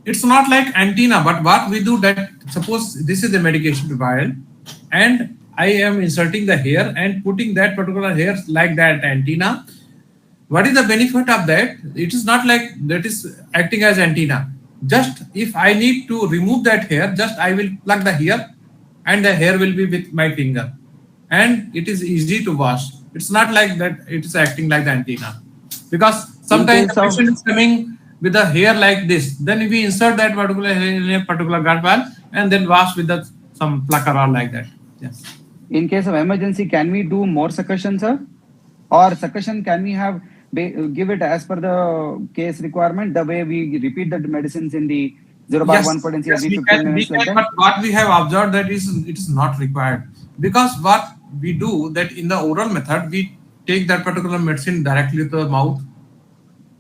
It's not like antenna, but what we do that, suppose this is the medication vial, and I am inserting the hair and putting that particular hair like that antenna. What is the benefit of that? It is not like that is acting as antenna. Just if I need to remove that hair, just I will plug the hair, and the hair will be with my finger, and it is easy to wash. It's not like that it is acting like the antenna, because In sometimes the case of patient is coming with the hair like this. Then we insert that particular hair in a particular garment and then wash with the some plucker or like that. Yes. in case of emergency, can we do more succussion, sir? Or succussion, can we have give it as per the case requirement, the way we repeat the medicines in the 0.1 potency Yes, every we 15 can, minutes like that? but what we have observed that is it is not required, because what we do that in the oral method, we take that particular medicine directly to the mouth,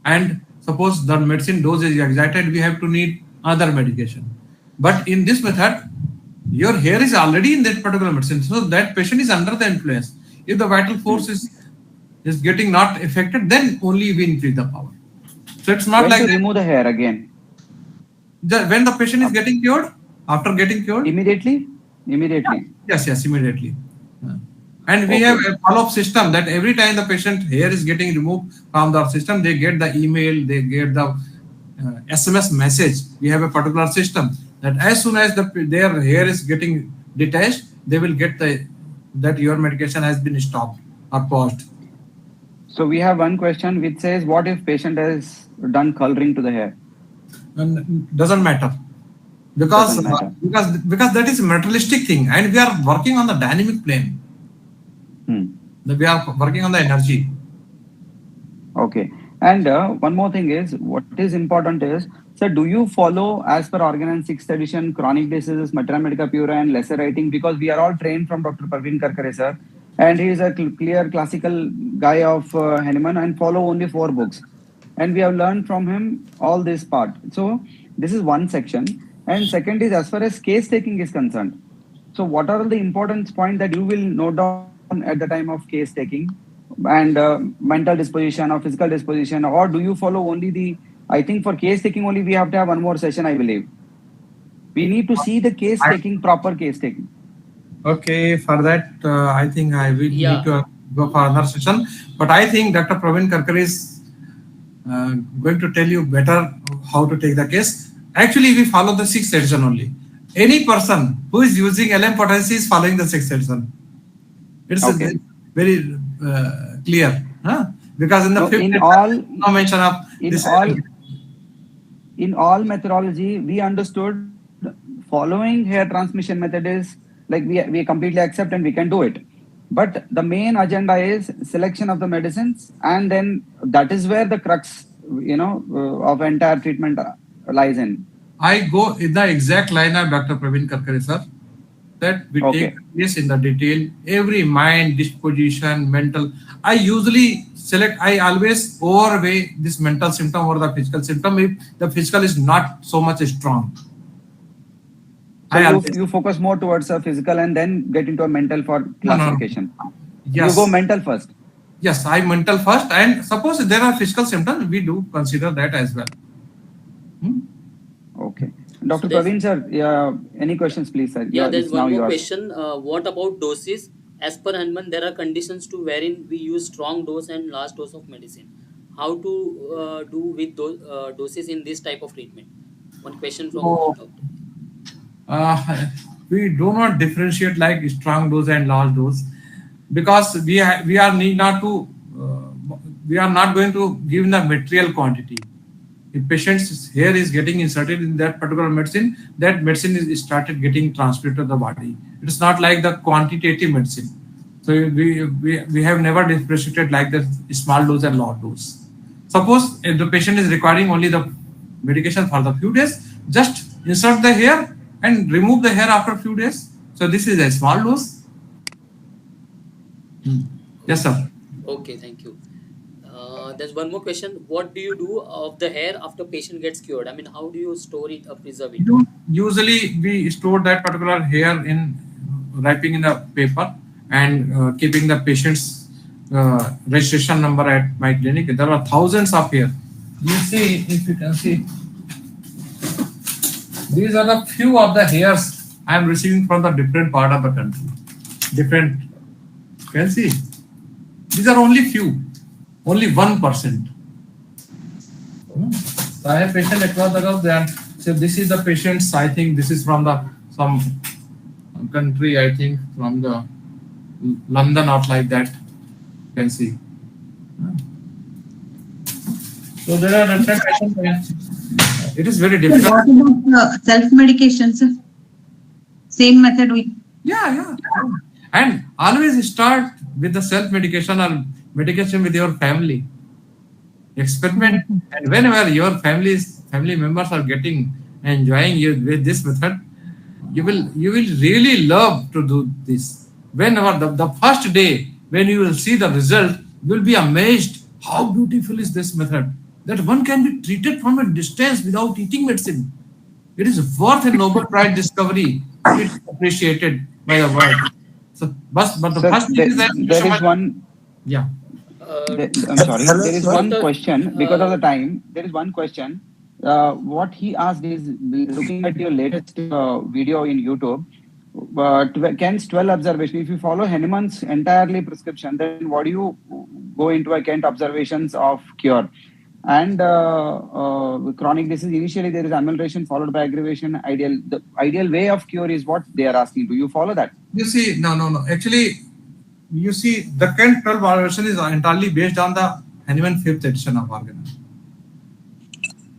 and suppose the medicine dose is excited, we have to need other medication. But in this method, your hair is already in that particular medicine, so that patient is under the influence. If the vital force is getting not affected, then only we increase the power. So it's not When like to that. remove the hair again? When the patient is getting cured, after getting cured, Immediately? Immediately. yes, immediately. And we have a follow-up system that every time the patient hair is getting removed from the system, they get the email, they get the SMS message. We have a particular system that as soon as their hair is getting detached, they will get that your medication has been stopped or paused. So we have one question which says, what if patient has done coloring to the hair? And doesn't matter, because Doesn't matter. because that is a materialistic thing, and we are working on the dynamic plane. We are working on the energy. Okay. And one more thing is, what is important is, sir, do you follow as per Organ 6th edition chronic diseases, Materna Medica Pura and lesser writing? Because we are all trained from Dr. Praveen Karkare, sir. And he is a clear classical guy of Henneman and follow only 4 books. And we have learned from him all this part. So this is one section. And second is, as far as case taking is concerned. So what are the important points that you will note down at the time of case taking, and mental disposition or physical disposition, or do you follow only the, I think for case taking only we have to have one more session, I believe. We need to see the case taking, proper case taking. Okay, for that, I think I will Yeah. need to go for another session. But I think Dr. Praveen Karkare is going to tell you better how to take the case. Actually, we follow the 6th edition only. Any person who is using LM potency is following the 6th edition. It's very clear, huh? Because in the 5th edition, no mention of this. In all methodology, we understood following hair transmission method is like we completely accept and we can do it. But the main agenda is selection of the medicines, and then that is where the crux, of entire treatment lies in. I go in the exact line of Dr. Praveen Karkare, sir, that we take this in the detail, every mind, disposition, mental. I usually I always overweigh this mental symptom over the physical symptom if the physical is not so much strong. So you focus more towards a physical and then get into a mental for classification. No. Yes. You go mental first. Yes, I mental first, and suppose there are physical symptoms, we do consider that as well. Okay. Dr. Praveen sir, any questions please, sir? Yeah, there's one more question. What about doses? As per Hanuman, there are conditions to wherein we use strong dose and large dose of medicine. How to do with those doses in this type of treatment? One question from doctor. We do not differentiate like strong dose and large dose, because we are not going to give the material quantity. If patient's hair is getting inserted in that particular medicine, that medicine is started getting transferred to the body. It's not like the quantitative medicine. So we have never differentiated like the small dose and large dose. Suppose if the patient is requiring only the medication for the few days, just insert the hair and remove the hair after a few days. So this is a small dose. Yes, sir. Okay, thank you. There's one more question. What do you do of the hair after patient gets cured? I mean, how do you store it or preserve it? Usually we store that particular hair in wrapping in a paper and keeping the patient's registration number at my clinic. There are thousands of hair. You see, if you can see, These are the few of the hairs I am receiving from the different part of the country. Different. Can see. These are only few. Only 1%. I have patient across the globe. Then so this is the patients. I think this is from the some country. I think from the London or like that. You can see. So there are different patients. It is very difficult. What about self-medication, sir? Same method we... Yeah. And always start with the self-medication or medication with your family. Experiment, and whenever your family members are getting enjoying you with this method, you will really love to do this. Whenever the first day when you will see the result, you will be amazed how beautiful is this method, that one can be treated from a distance without eating medicine. It is worth a Nobel Prize discovery. It is appreciated by the world. So, but the Sir, first thing is that there is one. yeah. I'm sorry. Hello, There is sir. one question because of the time. There is one question. What he asked is looking at your latest video in YouTube. Kent's 12 observation. If you follow Henneman's entirely prescription, then what do you go into a Kent observations of cure? And chronic disease, initially there is amelioration followed by aggravation. The ideal way of cure is what they are asking. Do you follow that? You see, no. Actually, you see, the Kent 12 version is entirely based on the Henneman 5th edition of organ.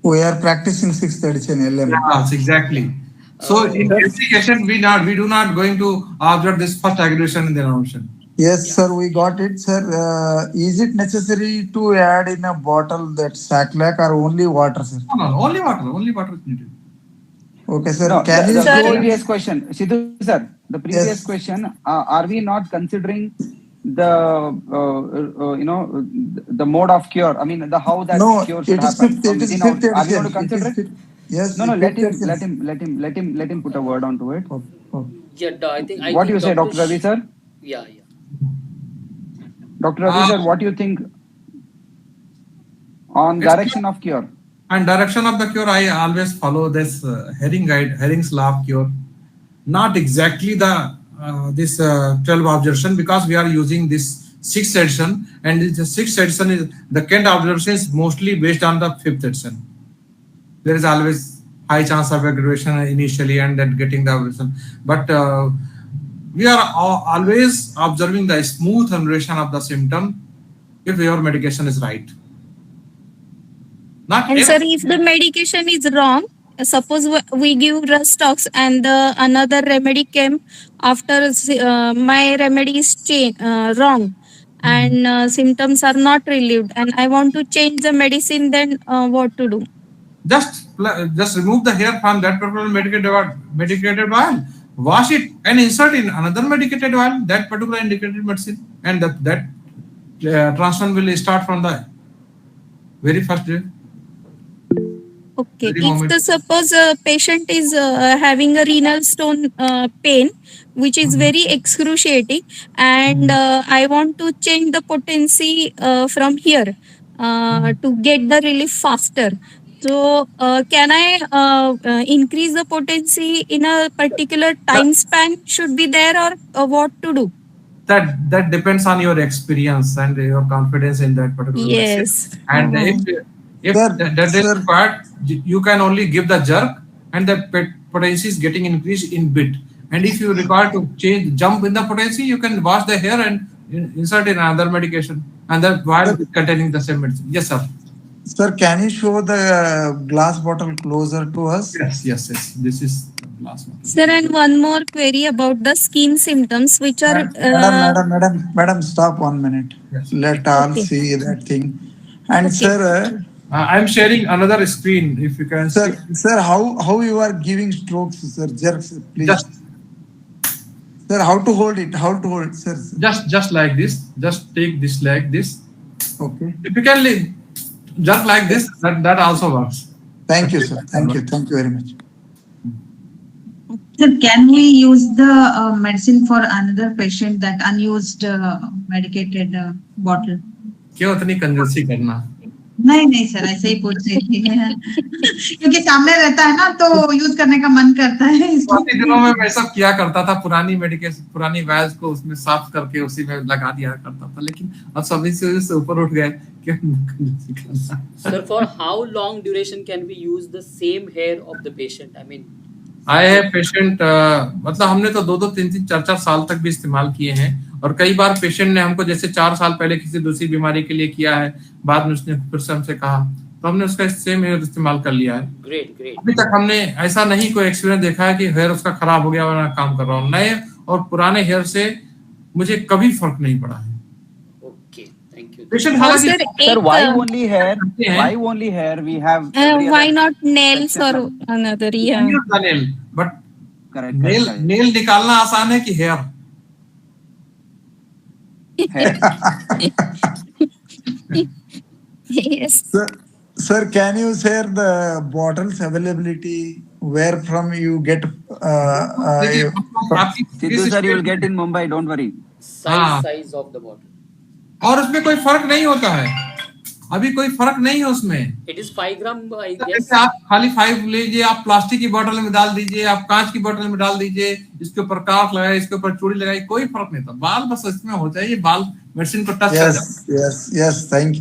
We are practicing 6th edition LM. Yes, exactly. So in every case, we do not going to observe this first aggravation in the notion. Yes, sir, we got it, sir. Is it necessary to add in a bottle that saclac or only water, sir? No, only water. Only water is needed. Okay, sir. No, Can you the show previous question, Sidhu sir, the previous Yes. question, are we not considering the the mode of cure? I mean, the how that No, cure it should is happen. fifth. From It is within out. fifth Are we going to edition. It consider is it? fifth. Yes. No, fifth edition. let him put a word onto it. Oh. Yeah, I think. What do you say, Dr. Ravi sir? Yeah. Dr. Ravi sir, what do you think on direction of cure? And direction of the cure, I always follow this Herring's law of cure. Not exactly the this 12 observation, because we are using this 6th edition, and the 6th edition is the Kent observation is mostly based on the 5th edition. There is always high chance of aggravation initially and then getting the observation. But we are always observing the smooth amelioration of the symptom if your medication is right. And sir, if the medication is wrong, suppose we give Rustox and another remedy came after my remedy is wrong, and symptoms are not relieved, and I want to change the medicine, then what to do? Just remove the hair from that particular medicated oil, wash it and insert in another medicated oil, that particular indicated medicine, and that transplant will start from the very first day. Okay, if suppose a patient is having a renal stone pain, which is very excruciating, and I want to change the potency from here to get the relief faster. So, can I increase the potency in a particular time span? Should be there, or what to do? That depends on your experience and your confidence in that particular Yes. medicine. And if that is required, you can only give the jerk, and the potency is getting increased in bit. And if you require to jump in the potency, you can wash the hair and insert in another medication, and that while containing the same medicine. Yes, sir. Sir, can you show the glass bottle closer to us? Yes. This is the glass bottle. Sir, and one more query about the skin symptoms, which are... Madam, stop 1 minute. Yes. Let all see that thing. And sir... I'm sharing another screen, if you can see. Sir, how you are giving strokes, sir? Jerks, please. Sir, how to hold it? Sir? Just like this. Just take this like this. Okay. If you can jerk like this, that also works. Thank you, sir. Thank you very much. Sir, can we use the medicine for another patient, that unused medicated bottle? क्यों उतनी कंजूसी करना? नहीं sir, ऐसे ही पूछ रही थी क्योंकि सामने रहता है ना तो यूज करने का मन करता है पुराने दिनों में मैं सब किया करता था, पुरानी मेडिकेशन, पुरानी वैल्स को उसमें साफ करके उसी में लगा दिया करता था, लेकिन अब सभी से ऊपर उठ गए कि Sir, for how long duration can we use the same hair of the patient? I mean, आए हैं पेशेंट, मतलब हमने तो 2-2, 3-3, 4-4 साल तक भी इस्तेमाल किए हैं, और कई बार पेशेंट ने हमको जैसे 4 साल पहले किसी दूसरी बीमारी के लिए किया है, बाद में उसने फिर से हमसे कहा तो हमने उसका सेम हेयर इस्तेमाल कर लिया है। great. अभी तक हमने ऐसा नहीं कोई एक्सपीरियंस देखा है कि हेयर उसका खराब हो गया और मैं काम कर रहा हूँ। नए और पुराने हेयर से मुझे कभी फर्क नहीं पड़ा है। Okay, thank you. पेशेंट और हालांकि सर Sir, एक why only hair? हैं, Why only hair? We have every why other not nails or section. another? Nail, but Correct. Nail निकालना आसान है कि hair? Hair. Yes. Sir, can you share the bottles availability where from you get? Sidhu sir, you will get in Mumbai. Don't worry. Size of the bottle. और उसमें कोई फर्क नहीं होता है, अभी कोई फर्क नहीं है उसमें। It is 5 gram, I guess. जैसे आप खाली 5 लीजिए, आप प्लास्टिक की बोतल में डाल दीजिए, आप कांच की बोतल में डाल दीजिए, इसके ऊपर काट लगाए, इसके ऊपर चूड़ी लगाई, कोई फर्क नहीं था। बाल बस इसमें हो जाए, बाल मेडिसिन को टच कर जाए। Yes. Thank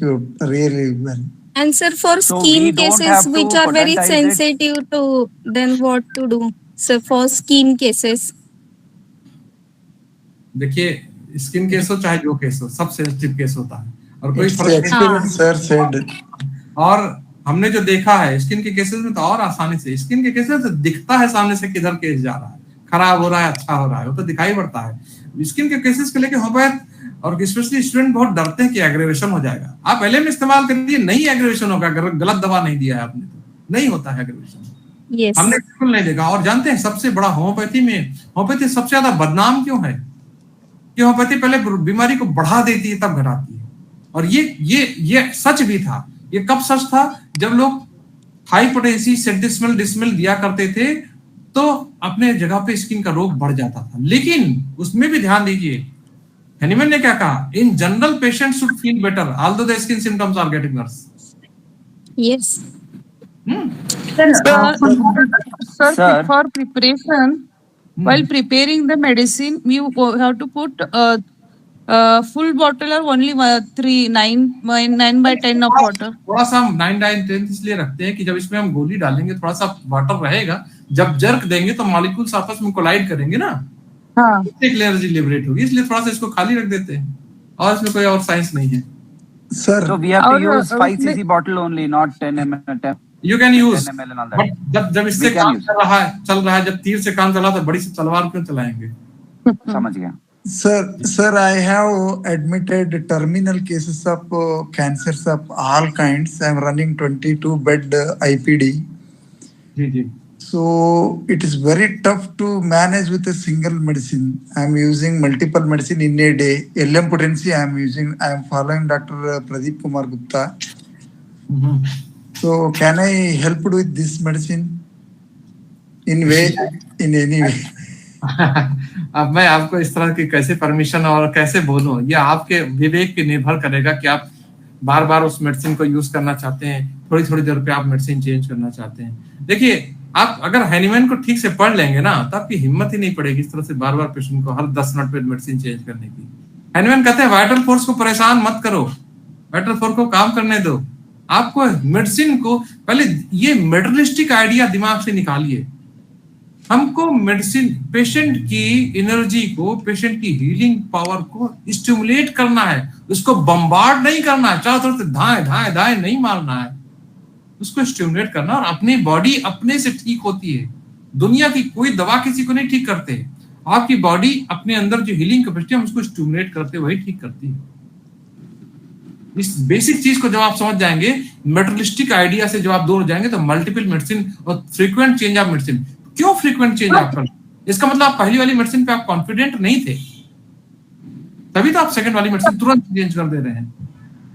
you. Really well. And sir, for So skin we don't cases have to which are very potentize it. sensitive to, then what to do? So for skin cases. देखिए, skin case हो चाहे जो case हो, सब sensitive case होता है और कोई It's फर्क the नहीं। experience, sir said. और हमने जो देखा है स्किन के केसेस में तो और आसानी से, स्किन के केसेस तो दिखता है सामने से किधर केस जा रहा है, खराब हो रहा है, अच्छा हो रहा है, वो तो दिखाई पड़ता है। स्किन के केसेस के लेके होम्योपैथ और स्पेशली स्टूडेंट बहुत डरते हैं कि एग्रेवेशन हो जाएगा। आप पहले में इस्तेमाल करिए, नहीं एग्रेवेशन होगा, अगर गलत दवा नहीं दिया है आपने तो नहीं होता है एग्रेवेशन। Yes. हमने बिल्कुल नहीं देखा। और जानते हैं सबसे बड़ा होम्योपैथी में, होम्योपैथी सबसे ज्यादा बदनाम क्यों है कि होम्योपैथी पहले बीमारी को बढ़ा देती है तब घटाती है। और ये सच भी था। ये कब सच था? जब लोग हाइपोटेंसी सेंटिसिमल डिसमिल दिया करते थे तो अपने जगह पे स्किन का रोग बढ़ जाता था। लेकिन उसमें भी ध्यान दीजिए, हैनीमैन ने क्या कहा? In general patient should feel better although the skin symptoms are getting worse. Yes. Sir, for preparation, while preparing the medicine, you have to put full bottle or only 9/10 of water. थोड़ा सा हम 9/10 इसलिए रखते हैं कि जब इसमें हम गोली डालेंगे थोड़ा सा वाटर रहेगा, जब जर्क देंगे तो मॉलिक्यूल्स आपस में कोलाइड करेंगे ना, हाँ, एक एनर्जी लिबरेट होगी, इसलिए थोड़ा सा इसको खाली रख देते हैं और इसमें कोई और साइंस नहीं है। Sir, So we have to और use 5 उसमें- cc bottle only, not 10 ml. You can use, 10 ml and all that. But जब इससे We can काम use. चल रहा है, जब तीर से काम चला तो बड़ी सी तलवार क्यों चलाएंगे? समझ गया। Sir, I have admitted terminal cases of cancers of all kinds. I am running 22-bed IPD. Ji. So it is very tough to manage with a single medicine. I am using multiple medicine in a day. LM potency I am following Dr. Pradeep Kumar Gupta. So can I help with this medicine in any way? अब मैं आपको इस तरह की कैसे permission और कैसे बोलूं, ये आपके विवेक पे निर्भर करेगा कि आप बार बार उस मेडिसिन को यूज करना चाहते हैं, थोड़ी देर पे आप मेडिसिन चेंज करना चाहते हैं। देखिए, आप अगर हैनीमैन को ठीक से पढ़ लेंगे ना तो आपकी हिम्मत ही नहीं पड़ेगी इस तरह से बार बार पेशेंट को हर 10 मिनट पे मेडिसिन चेंज करने की। हैनीमैन कहते हैं वाइटल फोर्स को परेशान मत करो, वाइटल फोर्स को काम करने दो। आपको मेडिसिन को पहले ये मेटलिस्टिक आइडिया दिमाग से निकालिए। हमको मेडिसिन पेशेंट की एनर्जी को, पेशेंट की हीलिंग पावर को स्टिमुलेट करना है, उसको बम्बार्ड नहीं करना है, चारों तरफ से धाए नहीं मारना है, उसको स्टिमुलेट करना। और अपनी बॉडी अपने से ठीक होती है, दुनिया की कोई दवा किसी को नहीं ठीक करते। आपकी बॉडी अपने अंदर जो हीलिंग कैपेसिटी है उसको स्टिमुलेट करते वही ठीक करती है। इस बेसिक चीज को जब आप समझ जाएंगे, मेटलिस्टिक आइडिया से जब आप दूर हो जाएंगे तो मल्टीपल मेडिसिन और फ्रीक्वेंट चेंज ऑफ मेडिसिन। क्यों फ्रीक्वेंट चेंज आप कर? इसका मतलब आप पहली वाली मेडिसिन पे आप कॉन्फिडेंट नहीं थे, तभी तो आप सेकंड वाली मेडिसिन तुरंत चेंज कर दे रहे हैं।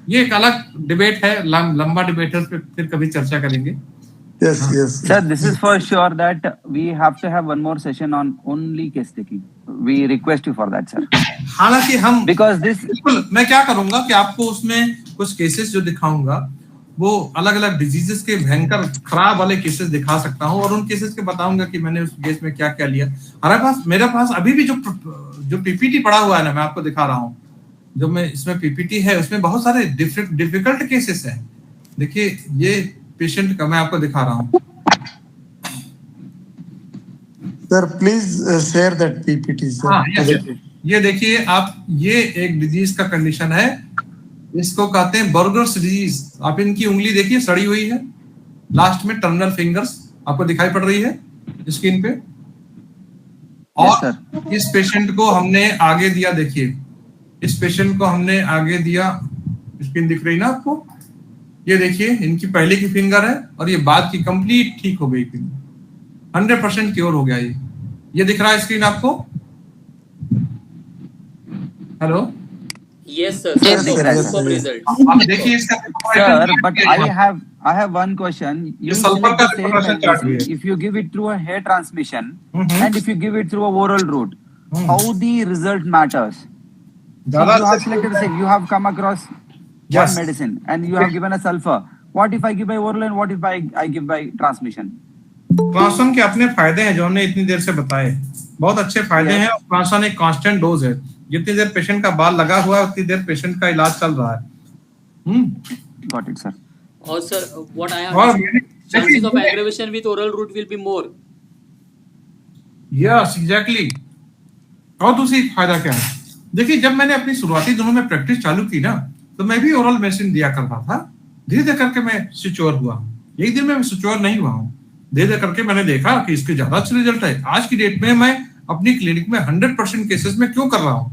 ये एक अलग डिबेट है, लंबा डिबेट है, उस पर फिर कभी चर्चा करेंगे। Yes. Sir, this is for sure that we have to have one more session on only case taking. We request you for that, sir. हालांकि हम Because this, बिल्कुल, मैं क्या करूंगा कि आपको उसमें कुछ केसेस जो दिखाऊंगा वो अलग अलग डिजीजेस के भयंकर खराब वाले केसेस दिखा सकता हूं और उन केसेस के बताऊंगा कि मैंने उस केस में क्या क्या लिया। मेरे पास अभी भी जो पीपीटी पड़ा हुआ है ना, मैं आपको दिखा रहा हूं, जो मैं इसमें पीपीटी है उसमें बहुत सारे डिफिकल्ट केसेस हैं। देखिए ये पेशेंट का मैं आपको दिखा रहा हूं। Sir, please share that PPT, sir. हाँ, ये देखिए आप, ये एक डिजीज का कंडीशन है, इसको कहते हैं बर्गर्स डिजीज। आप इनकी उंगली देखिए सड़ी हुई है, लास्ट में टर्मिनल फिंगर्स आपको दिखाई पड़ रही है स्क्रीन पे। और इस पेशेंट को हमने आगे दिया, देखिए इस पेशेंट को हमने आगे दिया, स्क्रीन दिख रही ना आपको, ये देखिए इनकी पहले की फिंगर है और ये बाद की कंप्लीट ठीक हो गई फिंगर, 100% क्योर हो गया। ये दिख रहा है स्क्रीन आपको? Hello? Yes, sir. Yes, sir. Superb result. आप देखिए इसका sir, but I have one question. You select the same medicine. If you give it through a hair transmission and if you give it through a oral route, how the result matters? So you have selected the same. You have come across one medicine and you have given a sulfur. What if I give by oral and what if I give by transmission? Transform के अपने फायदे हैं जो हमने इतनी देर से बताए, बहुत अच्छे फायदे हैं। ट्रांसफॉर्म एक कांस्टेंट डोज है, जितनी देर पेशेंट का बाल लगा हुआ है उतनी देर पेशेंट का इलाज चल रहा है। Got it, sir. Or sir, what I have chances of aggravation with oral route will be more. Yes, exactly. और दूसरी फायदा क्या है, देखिए जब मैंने अपनी शुरुआती दिनों में प्रैक्टिस चालू की ना, तो मैं भी ओरल मेडिसिन दिया करता था। धीरे धीरे करके मैं सिक्योर हुआ, एक दिन में मैं सिक्योर नहीं हुआ हूँ। धीरे धीरे करके मैंने देखा कि इसके ज्यादा अच्छे रिजल्ट है। आज की डेट में मैं अपनी क्लिनिक में 100% केसेस में क्यों कर रहा हूँ,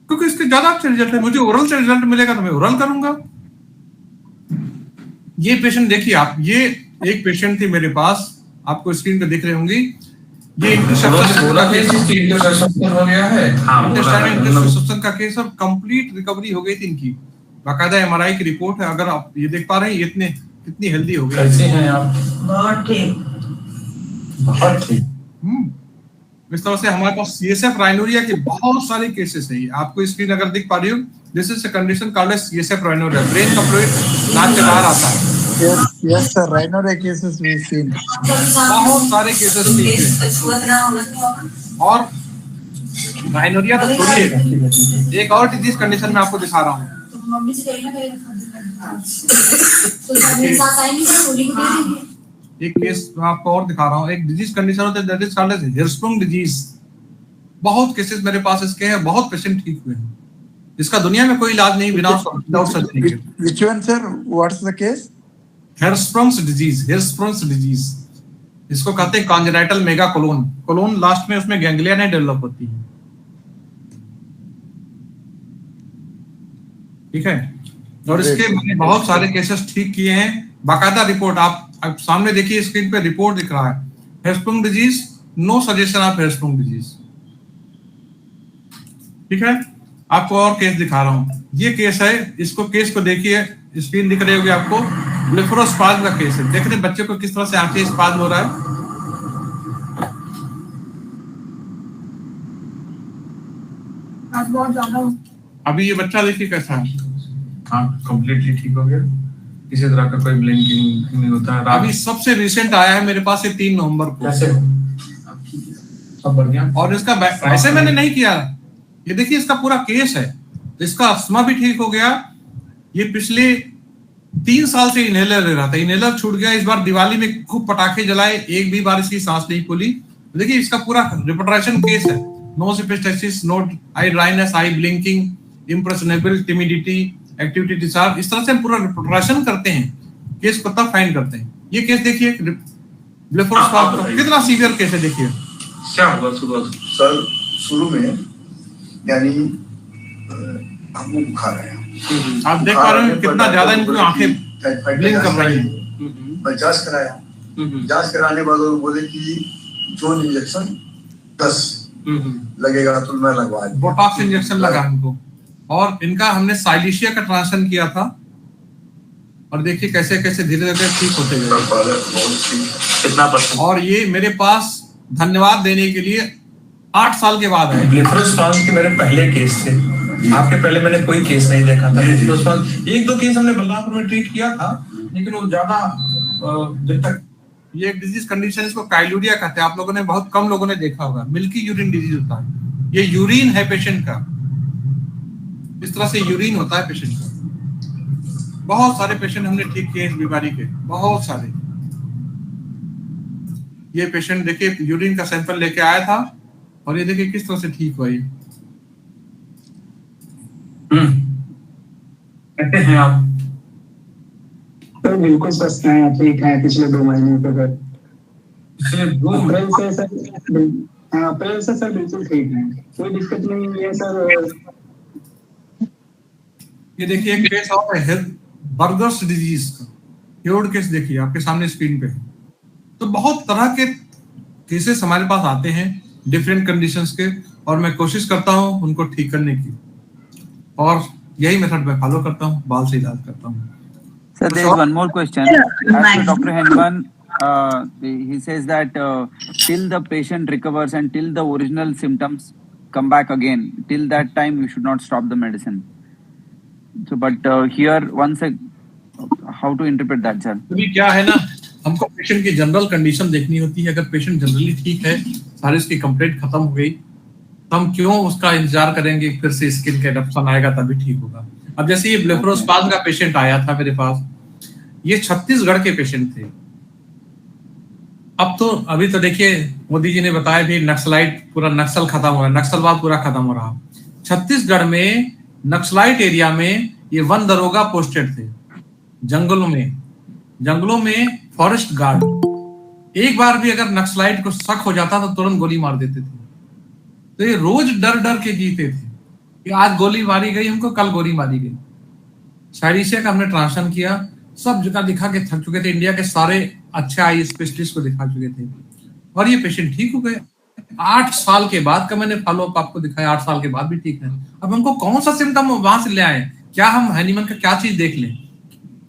क्योंकि इसके ज्यादा अच्छे रिजल्ट है। मुझे ओरल से रिजल्ट मिलेगा तो मैं ओरल करूंगा। ये पेशेंट देखिए आप, ये एक पेशेंट थी मेरे पास, आपको स्क्रीन पे दिख रही होंगी, ये इंटरसेप्शन का केस और कंप्लीट रिकवरी हो गई थी इनकी। बाकायदा एमआरआई की रिपोर्ट है, अगर आप ये देख पा रहे हैं ये इतने कितनी हेल्दी हो गई। कैसे हैं आप? बहुत ठीक। इस तरह से हमारे पास सीएसएफ राइनोरिया के बहुत सारे केसेस हैं। आपको स्क्रीन अगर दिख पा रही हो, this is a condition called as CSF rhinorrhoea, brain का फ्लूइड नाक से बाहर आता है। Yes, sir. Rhino cases we've seen. बहुत सारे केसेस और राइनोरिया तो छोड़िए, एक और डिजीज कंडीशन में आपको दिखा रहा हूँ। एक केस मैं आपको और दिखा रहा हूँ, एक डिजीज कंडीशन होता है that is called as Hirschsprung disease. बहुत केसेस मेरे पास इसके हैं, बहुत पेशेंट ठीक हुए हैं। इसका दुनिया में कोई इलाज नहीं बिना सर्जरी के। Which one, sir? What's the case? Hirschsprung's disease, इसको कहते हैं कॉन्जेनाइटल मेगा कोलोन लास्ट में उसमें गैंग्लिया नहीं डेवलप होती है। ठीक है, और इसके मैंने बहुत सारे केसेस ठीक किए हैं। बाकायदा रिपोर्ट आप सामने देखिए, स्क्रीन पे रिपोर्ट दिख रहा है। Hirschsprung disease, no suggestion of Hirschsprung disease. ठीक है, आपको और केस दिखा रहा हूं। ये केस है, इसको केस को देखिए, स्क्रीन दिख रही होगी आपको, ब्लेफरोस्पाज्म का केस है। देख रहे बच्चे को किस तरह से आंखें स्पाज्म हो रहा है। बहुत ज्यादा अभी ये बच्चा देखिए कैसा है। हाँ, कंप्लीटली ठीक हो गया, किसी तरह का कोई ब्लिंकिंग नहीं होता है। अभी सबसे रिसेंट आया है मेरे पास, ये 3 नवंबर को। कैसे सब बढ़िया। और इसका ऐसे मैंने नहीं किया, ये देखिए इसका पूरा केस है। इसका अस्थमा भी ठीक हो गया। ये पिछले 3 साल से इनहेलर ले रहा था, इनहेलर छूट गया। इस बार दिवाली में खूब पटाखे जलाए, एक भी बार इसकी सांस नहीं खुली। देखिए इसका पूरा रिपोर्टेशन केस है, nose epistaxis, note eye dryness, eye blinking, impressionable, timidity, activity disorder. इस तरह से हम पूरा रिपोर्टेशन करते हैं, केस को तब फाइंड करते हैं। ये केस देखिए ब्लेफरोस्पाज्म कितना सीवियर केस है। देखिए क्या हुआ सर, शुरू में यानी हमको बुखार आया, आप देख पा रहे हैं कितना ज्यादा इनकी आंखें ब्लिंक कर रही हैं। मैं जांच कराया, जांच कराने के बाद वो बोले कि जो इंजेक्शन 10 लगेगा तो मैं लगवा दूं। बोटॉक्स इंजेक्शन लगा इनको, और इनका हमने साइलिशिया का ट्रांसफर किया था और देखिए कैसे कैसे धीरे धीरे ठीक होते गए। कितना परसेंट? और ये मेरे पास धन्यवाद देने के लिए 8 साल के बाद है। ब्लेफरोस्पाज के मेरे पहले केस थे, आपके पहले मैंने कोई केस नहीं देखा था। ब्लेफरोस्पाज 1-2 केस हमने बलरामपुर में ट्रीट किया था, लेकिन वो ज्यादा जब तक ये एक डिजीज कंडीशन, इसको काइलूरिया कहते हैं। आप लोगों ने, बहुत कम लोगों ने देखा होगा। मिल्की यूरिन डिजीज होता है। ये यूरिन है पेशेंट का, इस तरह से यूरिन होता है पेशेंट का। बहुत सारे पेशेंट हमने ठीक किए इस बीमारी के, बहुत सारे। ये पेशेंट देखिए यूरिन का सैंपल लेके आया था और ये देखिए किस तरह से ठीक हुआ। कहते हैं आप सर बिल्कुल स्वस्थ हैं, ठीक है पिछले 2 महीने तक। पिछले 2 अप्रैल से सर, अप्रैल से सर बिल्कुल ठीक है, कोई दिक्कत नहीं है सर। ये देखिए एक केस और है बर्गर्स डिजीज का, ह्योड केस देखिए आपके सामने स्क्रीन पे। तो बहुत तरह के केसेस हमारे पास आते हैं डिफरेंट कंडीशंस के, और मैं कोशिश करता हूं उनको ठीक करने की, और यही मेथड मैं फॉलो करता हूं, बाल से इलाज करता हूं। Sir, there is one more question. As per Dr. Henman, he says that till the patient recovers and till the original symptoms come back again, till that time you should not stop the medicine. So, but here once how to interpret that, sir? अभी क्या है ना, हमको patient की general condition देखनी होती है। अगर पेशेंट जनरली ठीक है, सारी उसकी कंप्लेंट खत्म हो गई, तो हम क्यों उसका इंतजार करेंगे फिर से स्किन का इरप्शन आएगा तभी ठीक होगा। अब जैसे ये ब्लेफरोस्पाज्म का पेशेंट आया था मेरे पास, ये छत्तीसगढ़ के पेशेंट थे। अब तो अभी तो देखिए मोदी जी ने बताया भी नक्सलाइट पूरा नक्सल खत्म हो रहा है, नक्सलवाद पूरा खत्म हो रहा। छत्तीसगढ़ में नक्सलाइट एरिया में ये वन दरोगा पोस्टेड थे, जंगलों में फॉरेस्ट गार्ड। एक बार भी अगर नक्सलाइट को शक हो जाता तो तुरंत गोली मार देते थे। तो ये रोज डर डर के जीते थे कि आज गोली मारी गई हमको, कल गोली मारी गई। साइरिशिया का हमने ट्रांसलेशन किया, सब जगह दिखा के थक चुके थे, इंडिया के सारे अच्छे आई स्पेशलिस्ट को दिखा चुके थे, और ये पेशेंट ठीक हो गए। 8 साल के बाद का मैंने फॉलो अप आपको दिखाया, 8 साल के बाद भी ठीक है। अब हमको कौन सा सिम्टम वहां से ले आए, क्या हम हैनीमन का क्या चीज देख लें,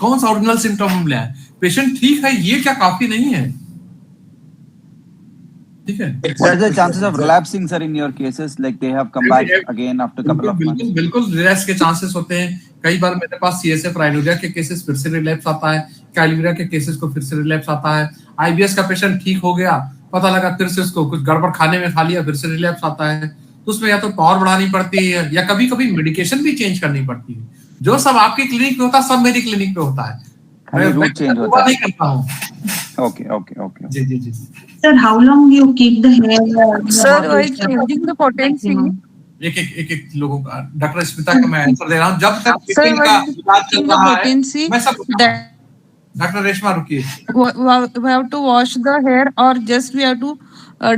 कौन सा ओरिजिनल सिम्टम हम ले आए, पेशेंट ठीक है, ये क्या काफी नहीं है? ठीक है। What are the chances of relapsing, sir, in your cases? Like they have come back again after a couple of months? बिल्कुल रिलैप्स के चांसेस होते हैं। कई बार मेरे पास CSF राइनोडिया के केसेस फिर से रिलैप्स आता है, कैलिवरिया के केसेस को फिर से रिलैप्स आता है। IBS का पेशेंट ठीक हो गया, पता लगा फिर से उसको कुछ गड़बड़ खाने में खा लिया, फिर से रिलैप्स आता है। तो उसमें या तो पावर बढ़ानी पड़ती है या कभी कभी मेडिकेशन भी चेंज करनी पड़ती है। जो सब आपकी क्लिनिक पे होता है सब मेरी क्लिनिक पे होता है, रूट चेंज होता है। नहीं करता हूँ। Okay. Ji. Sir, how long you keep the hair? Sir, while changing the potency. एक लोगों का, डॉक्टर स्मिता का मैं आंसर दे रहा हूँ। जब तक Sir, का इलाज चल रहा है, potency, मैं सब डॉक्टर रेशमा रुकिए। we have to wash the hair, or just we have to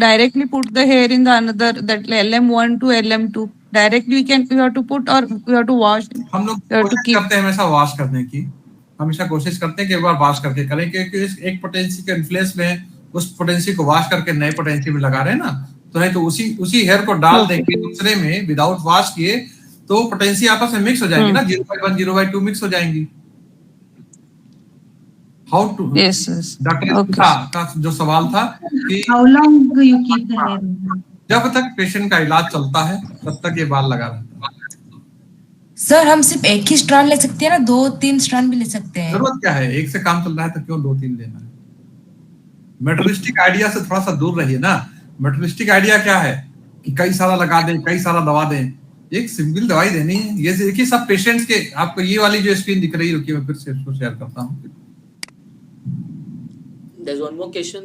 directly put the hair in the another, that LM1 to LM2 directly we have to put, or we have to wash? हम लोग कोशिश करते हैं हमेशा wash करने की, हमेशा कोशिश करते हैं कि एक बार वॉश करके करें, क्योंकि एक पोटेंसी के इन्फ्लुएंस में उस पोटेंसी को वॉश करके नए पोटेंसी में लगा रहे हैं ना, तो नहीं तो उसी हेयर को डाल देंगे दूसरे में विदाउट वॉश किए तो पोटेंसी आपस में मिक्स हो जाएंगी ना, 0/1 0/2 मिक्स हो जाएंगी। हाउ टू, डॉक्टर का जो सवाल था कि how long do you keep the hair? जब तक पेशेंट का इलाज चलता है तब तक ये बाल लगा रहता है। सर हम सिर्फ एक ही स्ट्रैंड ले सकते हैं ना, 2-3 स्ट्रैंड भी ले सकते हैं? जरूरत क्या है, एक से काम चल रहा है तो क्यों 2-3 लेना है? मेटरिस्टिक आइडिया से थोड़ा सा दूर रहिए ना। मेटरिस्टिक आइडिया क्या है कि कई सारा लगा दें, कई सारा दवा दें, एक सिंपल दवाई देनी है। ये देखिए सब पेशेंट्स के, आपको ये वाली जो स्क्रीन दिख रही है, रुकिए मैं फिर से इसको शेयर करता हूँ। There's one more question,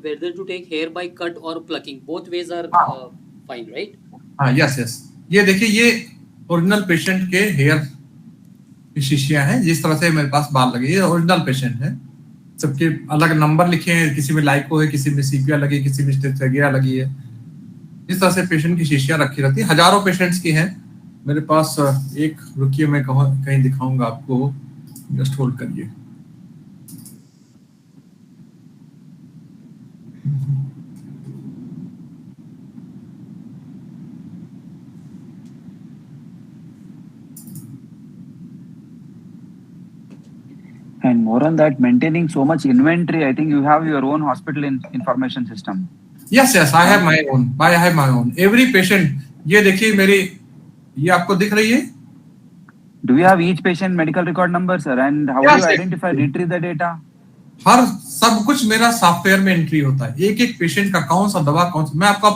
whether to take hair by cut or plucking, both ways are fine, right? हाँ, यस। ये देखिए ये ओरिजिनल पेशेंट के हेयर की शीशियां हैं, जिस तरह से मेरे पास बाल लगे, ये ओरिजिनल पेशेंट है। सबके अलग नंबर लिखे हैं, किसी में लाइको है, किसी में सीपिया लगी, किसी में स्टेथोगेरा लगी है। इस तरह से पेशेंट की शीशियां रखी रहती है। हजारों पेशेंट्स की हैं मेरे पास। एक रुकिए मैं कहीं दिखाऊंगा आपको, जस्ट होल्ड करिए। more on that, maintaining so much inventory, I think you have your own hospital information system. Yes, I have my own. I have my own. Every patient, ये देखिए मेरी, ये आपको दिख रही है? Do you have each patient medical record number, sir? And how do you identify, retrieve the data? हर सब कुछ मेरा सॉफ्टवेयर में एंट्री होता है, एक एक पेशेंट का कौन सा दवा कौन सा। मैं आपको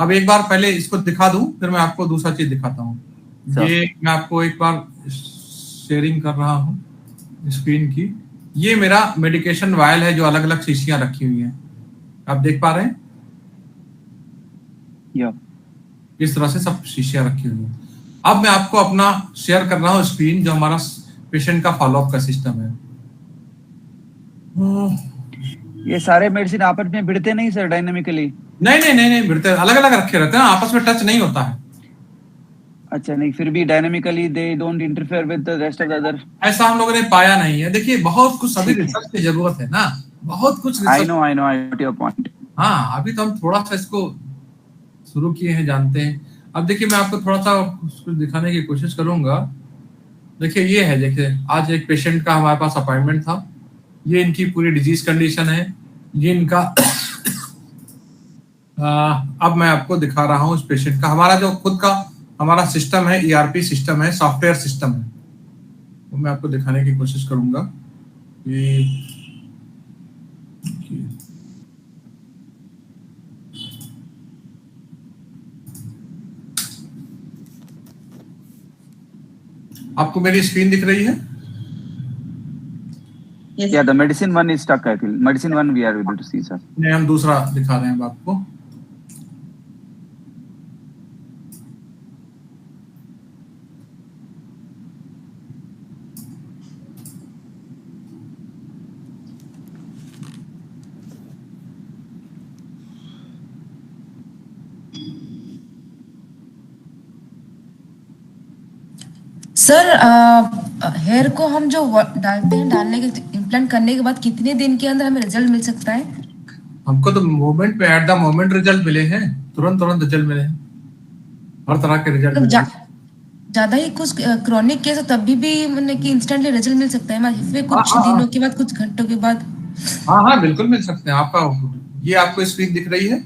अब एक बार पहले इसको दिखा दूं, फिर मैं आपको दूसरा चीज दिखाता हूँ। ये मैं आपको एक बार शेयरिंग कर रहा हूँ स्क्रीन की। ये मेरा मेडिकेशन वायल है जो अलग अलग शीशियां रखी हुई हैं, आप देख पा रहे हैं? इस तरह से सब शीशियां रखी हुई हैं। अब मैं आपको अपना शेयर कर रहा हूँ स्क्रीन, जो हमारा पेशेंट का फॉलोअप का सिस्टम है। ये सारे मेडिसिन आपस में भिड़ते नहीं सर डायनामिकली? नहीं भिड़ते, अलग अलग रखे रहते हैं, आपस में टच नहीं होता है। अच्छा, नहीं फिर भी dynamically they don't interfere with the rest of the other? ऐसा हम लोगों ने पाया नहीं है। देखिए बहुत कुछ सभी रिसर्च की जरूरत है ना, बहुत कुछ research. I know I got your point. हाँ, अभी तो हम थोड़ा सा इसको शुरू किए हैं, जानते हैं। अब देखिए मैं आपको थोड़ा सा कुछ दिखाने की कोशिश करूंगा। देखिए ये है, देखिए आज एक पेशेंट का हमारे पास अपॉइंटमेंट था। ये इनकी पूरी डिजीज कंडीशन है, ये इनका अब मैं आपको दिखा रहा हूँ इस पेशेंट का। हमारा जो खुद का हमारा सिस्टम है, ईआरपी सिस्टम है, सॉफ्टवेयर सिस्टम है, वो मैं आपको दिखाने की कोशिश करूंगा। आपको मेरी स्क्रीन दिख रही है? Yeah, the medicine one is stuck. I feel medicine one we are able to see, sir. नहीं, हम दूसरा दिखा रहे हैं आपको। सर हेयर को हम जो डालते हैं, डालने के इम्प्लांट करने के बाद कितने दिन के अंदर हमें रिजल्ट मिल सकता है? हमको तो मोमेंट पे एट द मोमेंट रिजल्ट मिले हैं, तुरंत रिजल्ट मिले हैं, हर तरह के रिजल्ट मिले हैं। ज्यादा ही कुछ क्रॉनिक केस है तब भी मतलब कि इंस्टेंटली रिजल्ट मिल सकता है फिर कुछ दिनों के बाद, कुछ घंटों के बाद? हाँ बिल्कुल मिल सकते हैं। आपका ये आपको स्क्रीन दिख रही है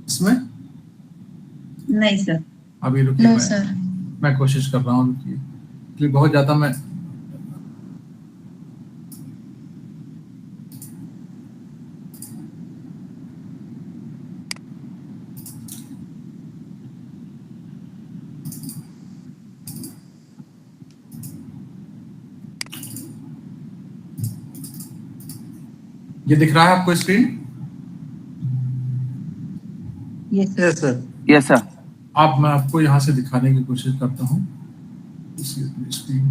इसमें? नहीं सर। अभी रुकिए, मैं कोशिश कर रहा हूँ, रुकिए, बहुत ज्यादा मैं ये दिख रहा है आपको screen? Yes sir. Yes sir. अब मैं आपको यहाँ से दिखाने की कोशिश करता हूँ स्क्रीन।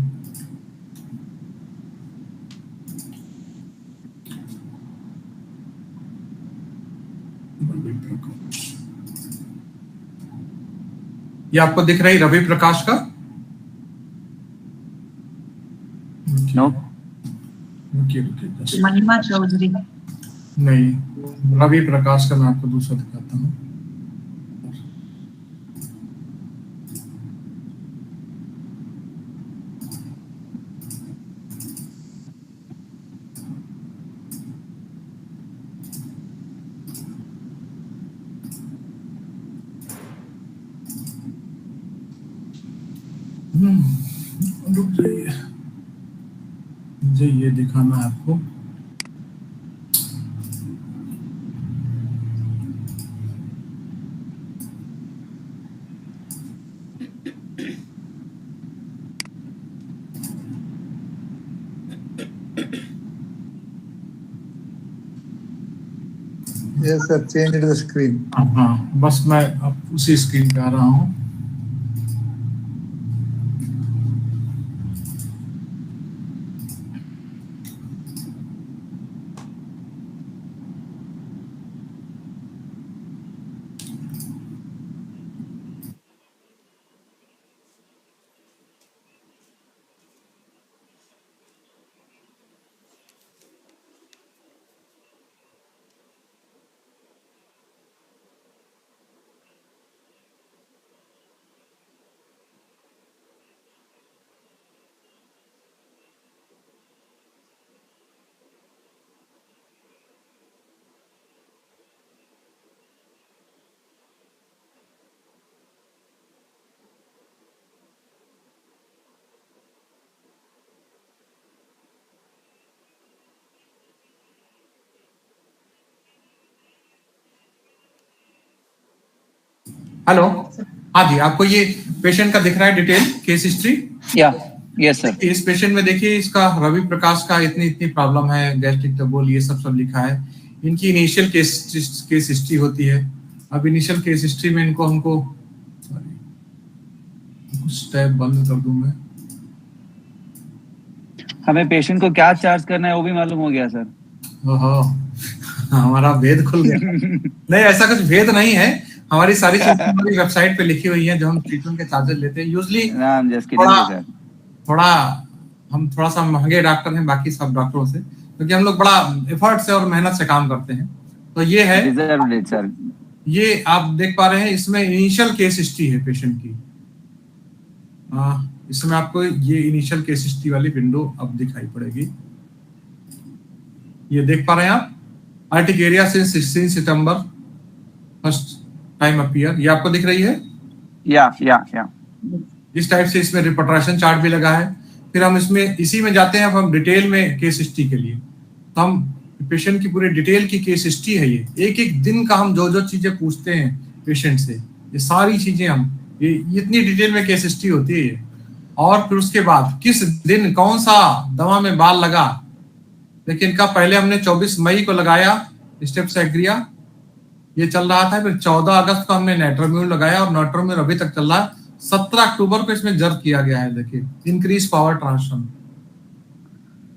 ये आपको दिख रही रवि प्रकाश का? नो। महिमा चौधरी? नहीं, रवि प्रकाश का मैं आपको दूसरा दिखाता हूँ। रुक जाइए, मुझे ये दिखाना है आपको। Yes sir, change the screen. हाँ, बस मैं अब उसी स्क्रीन पे आ रहा हूँ। हेलो, हाँ जी, आपको ये पेशेंट का दिख रहा है detail case history? Yes sir. इस पेशेंट में देखिए इसका रवि प्रकाश का इतनी इतनी प्रॉब्लम है, गैस्ट्रिक ट्रबल, ये सब लिखा है। इनकी इनिशियल केस हिस्ट्री होती है। अब इनिशियल केस हिस्ट्री में इनको हमको कुछ टैब बंद कर दूं मैं। हमें पेशेंट को क्या चार्ज करना है वो भी मालूम हो गया सर। ओहो, हमारा भेद खुल गया। नहीं, ऐसा कुछ भेद नहीं है, हमारी सारी चीजें हमारी वेबसाइट पे लिखी हुई हैं जो हम ट्रीटमेंट के चार्जेस लेते हैं। यूजली थोड़ा हम थोड़ा सा महंगे डॉक्टर हैं बाकी सब डॉक्टरों से, क्योंकि हम लोग बड़ा एफर्ट से और मेहनत से काम करते हैं। तो ये है सर, ये आप देख पा रहे हैं, इसमें इनिशियल केस हिस्ट्री है पेशेंट की। इसमें आपको ये इनिशियल केस हिस्ट्री वाली विंडो अब दिखाई पड़ेगी। ये देख पा रहे हैं आप, अर्टिकेरिया सिंस 16 सितंबर फर्स्ट टाइम अपीयर, ये आपको दिख रही है? या इस टाइप से इसमें रिपोर्टेशन चार्ट भी लगा है। फिर हम इसमें इसी में जाते हैं, अब हम डिटेल में केस हिस्ट्री के लिए। तो हम पेशेंट की पूरी डिटेल की केस हिस्ट्री है ये, एक एक दिन का हम जो जो चीजें पूछते हैं पेशेंट से, ये सारी चीजें हम ये इतनी डिटेल में केस हिस्ट्री होती है। और फिर उसके बाद किस दिन कौन सा दवा में बाल लगा, लेकिन इनका पहले हमने 24 मई को लगाया स्टेप्साग्रिया, ये चल रहा था। फिर 14 अगस्त को हमने नाइट्रोम्यूल लगाया और नाइट्रोम्यूल अभी तक चल रहा है। 17 अक्टूबर को इसमें जर्ब किया गया है, देखिए, increase power transfer.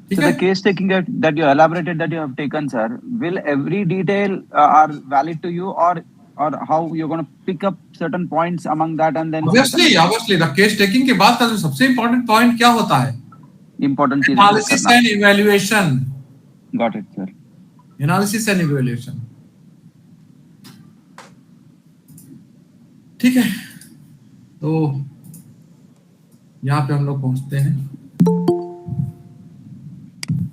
So the case taking that you elaborated that you have taken, sir, will every detail are valid to you, or how you're going to pick up certain points among that and then obviously the case taking के बाद का जो सबसे important point क्या होता है? Important चीज analysis and evaluation. Got it, sir. Analysis and evaluation. ठीक है, तो यहाँ पे हम लोग पहुंचते हैं।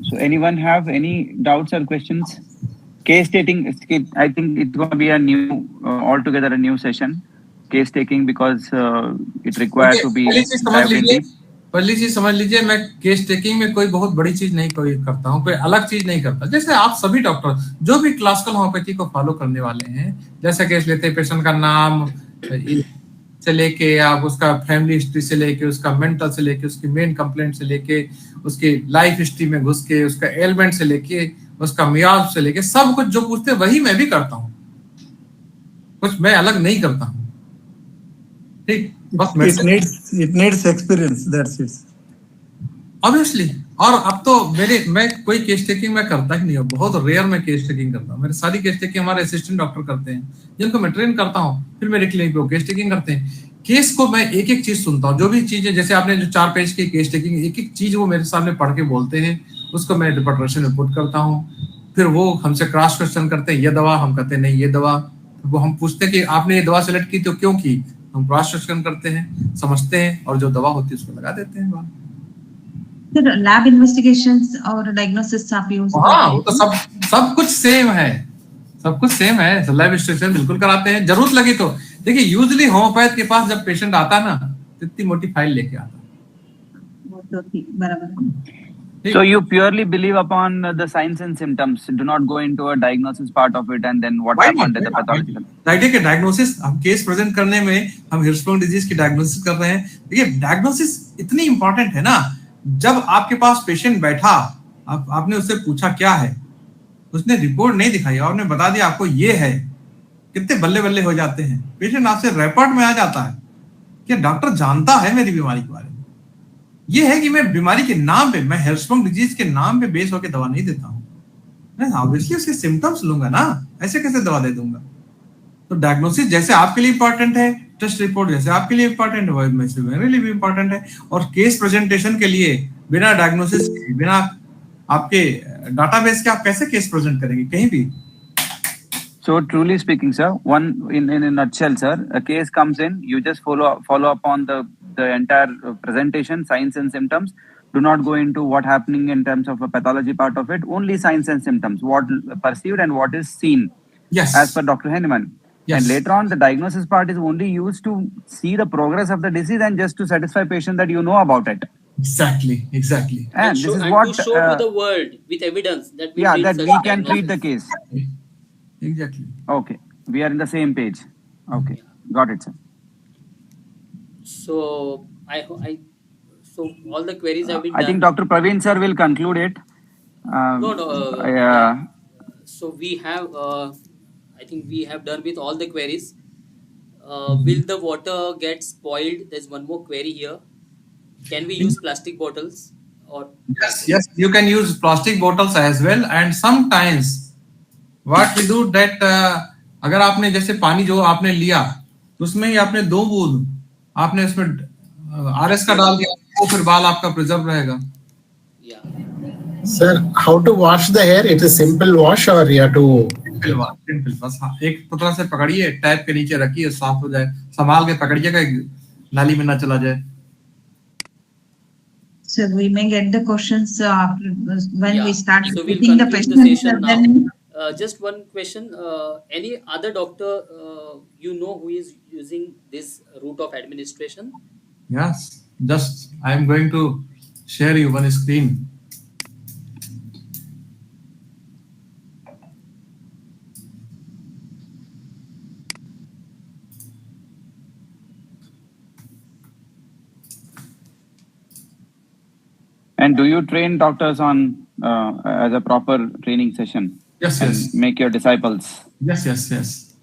So anyone have any doubts or questions? Case taking, I think it's going to be a new, altogether a new session. Case taking because it requires to be. पहली चीज समझ लीजिए, मैं केस टेकिंग में कोई बहुत बड़ी चीज नहीं कोई करता हूँ, कोई अलग चीज नहीं करता। जैसे आप सभी डॉक्टर जो भी क्लासिकल होम्योपैथी को फॉलो करने वाले हैं, जैसे केस लेते हैं, पेशेंट का नाम से लेके, आप उसका फैमिली हिस्ट्री से लेके, उसका मेंटल से लेके, उसकी मेन कंप्लेंट से लेके, उसकी लाइफ हिस्ट्री में घुस के, उसका एलिमेंट से लेके, उसका मियाज से लेके, सब कुछ जो पूछते हैं वही मैं भी करता हूँ, कुछ मैं अलग नहीं करता हूँ। ठीक, बस it needs experience, that's it. Obviously, और अब तो मैं कोई केस टेकिंग मैं करता ही नहीं हूँ, बहुत रेयर मैं केस टेकिंग करता हूँ। मेरे सारी केस टेकिंग हमारे असिस्टेंट डॉक्टर करते हैं, जिनको मैं ट्रेन करता हूँ, फिर मेरे क्लिनिक पे केस टेकिंग करते हैं। केस को मैं एक एक चीज सुनता हूँ, जो भी चीजें, जैसे आपने जो 4 पेज की केस टेकिंग, एक एक चीज वो मेरे सामने पढ़ के बोलते हैं, उसको मैं रिपोर्टेशन में पुट करता हूँ। फिर वो हमसे क्रॉस क्वेश्चन करते हैं, ये दवा, हम कहते हैं नहीं ये दवा। वो हम पूछते हैं कि आपने ये दवा सेलेक्ट की तो क्यों की, हम क्रॉस क्वेश्चन करते हैं, समझते हैं, और जो दवा होती है उसको लगा देते हैं। सर, लैब इन्वेस्टिगेशंस और डायग्नोसिस आप यूज करते हैं? वो तो सब कुछ सेम है, सब कुछ सेम है। लैब इन्वेस्टिगेशन बिल्कुल कराते हैं, जरूरत लगी तो। देखिए, यूजुअली होम्योपैथ के पास जब पेशेंट आता है ना, तो इतनी मोटी फाइल लेके आता है। वो तो ठीक, बराबर। So you purely believe upon the signs and symptoms, do not go into a diagnosis part of it and then what happened at the pathological. Right है कि डायग्नोसिस, हम केस प्रेजेंट करने में हम हिर्शबर्ग डिजीज की डायग्नोसिस कर रहे हैं। देखिए, डायग्नोसिस इतनी इंपॉर्टेंट है ना, जब आपके पास पेशेंट बैठा, आपने उससे पूछा क्या है, उसने रिपोर्ट नहीं दिखाई, आपने बता दिया आपको ये है, कितने बल्ले बल्ले हो जाते हैं। पेशेंट आपसे रिपोर्ट में आ जाता है कि डॉक्टर जानता है मेरी बीमारी के बारे में। ये है कि मैं बीमारी के नाम पे, मैं हिर्शबर्ग डिजीज के नाम पे बेस होकर दवा नहीं देता हूं, मैं ऑब्वियसली उसके सिम्टम्स लूंगा ना, ऐसे कैसे दवा दे दूंगा। तो डायग्नोसिस जैसे आपके लिए इंपॉर्टेंट है, टेस्ट रिपोर्ट जैसे आपके लिए इंपॉर्टेंट है, वैसे मेरे लिए भी इंपॉर्टेंट है। और केस प्रेजेंटेशन के लिए बिना डायग्नोसिस, बिना आपके डाटाबेस के आप कैसे केस प्रेजेंट करेंगे कहीं भी। So truly speaking, sir, one in a nutshell, sir, a case comes in, you just follow up on the entire presentation, signs and symptoms. Do not go into what happening in terms of a pathology part of it. Only signs and symptoms, what perceived and what is seen. Yes. As per Dr. Henneman. Yes. And later on, the diagnosis part is only used to see the progress of the disease and just to satisfy patient that you know about it. Exactly. And this is and what to show to the world with evidence that we that we can treat the case. Exactly. Okay, we are in the same page. Okay. Got it, sir. So so all the queries have been I think done. Dr. Praveen sir will conclude it. No, no, yeah. Yeah. So we have, I think we have done with all the queries. Will the water get spoiled? There's one more query here. Can we use plastic bottles or? Yes, yes, you can use plastic bottles as well. And sometimes what we do that अगर आपने जैसे पानी जो आपने लिया तो उसमें ही आपने 2 बूंद आपने उसमें आरएस का डाल दिया तो फिर बाल आपका प्रिजर्व रहेगा. Yeah. Sir, how to wash the hair? It is simple wash or you have to simple बस एक पुतला से पकड़िए, टैप के नीचे रखिए, साफ हो जाए. संभाल के पकड़िएगा, नाली में ना चला जाए. So we may get the questions after when Yeah. we start So we'll repeating the conclude the questions. session now. Then Just one question. Any other doctor you know who is using this route of administration? Yes, just I am going to share you one screen. And do you train doctors on as a proper training session? Yes, and yes. make your disciples. Yes, yes, yes.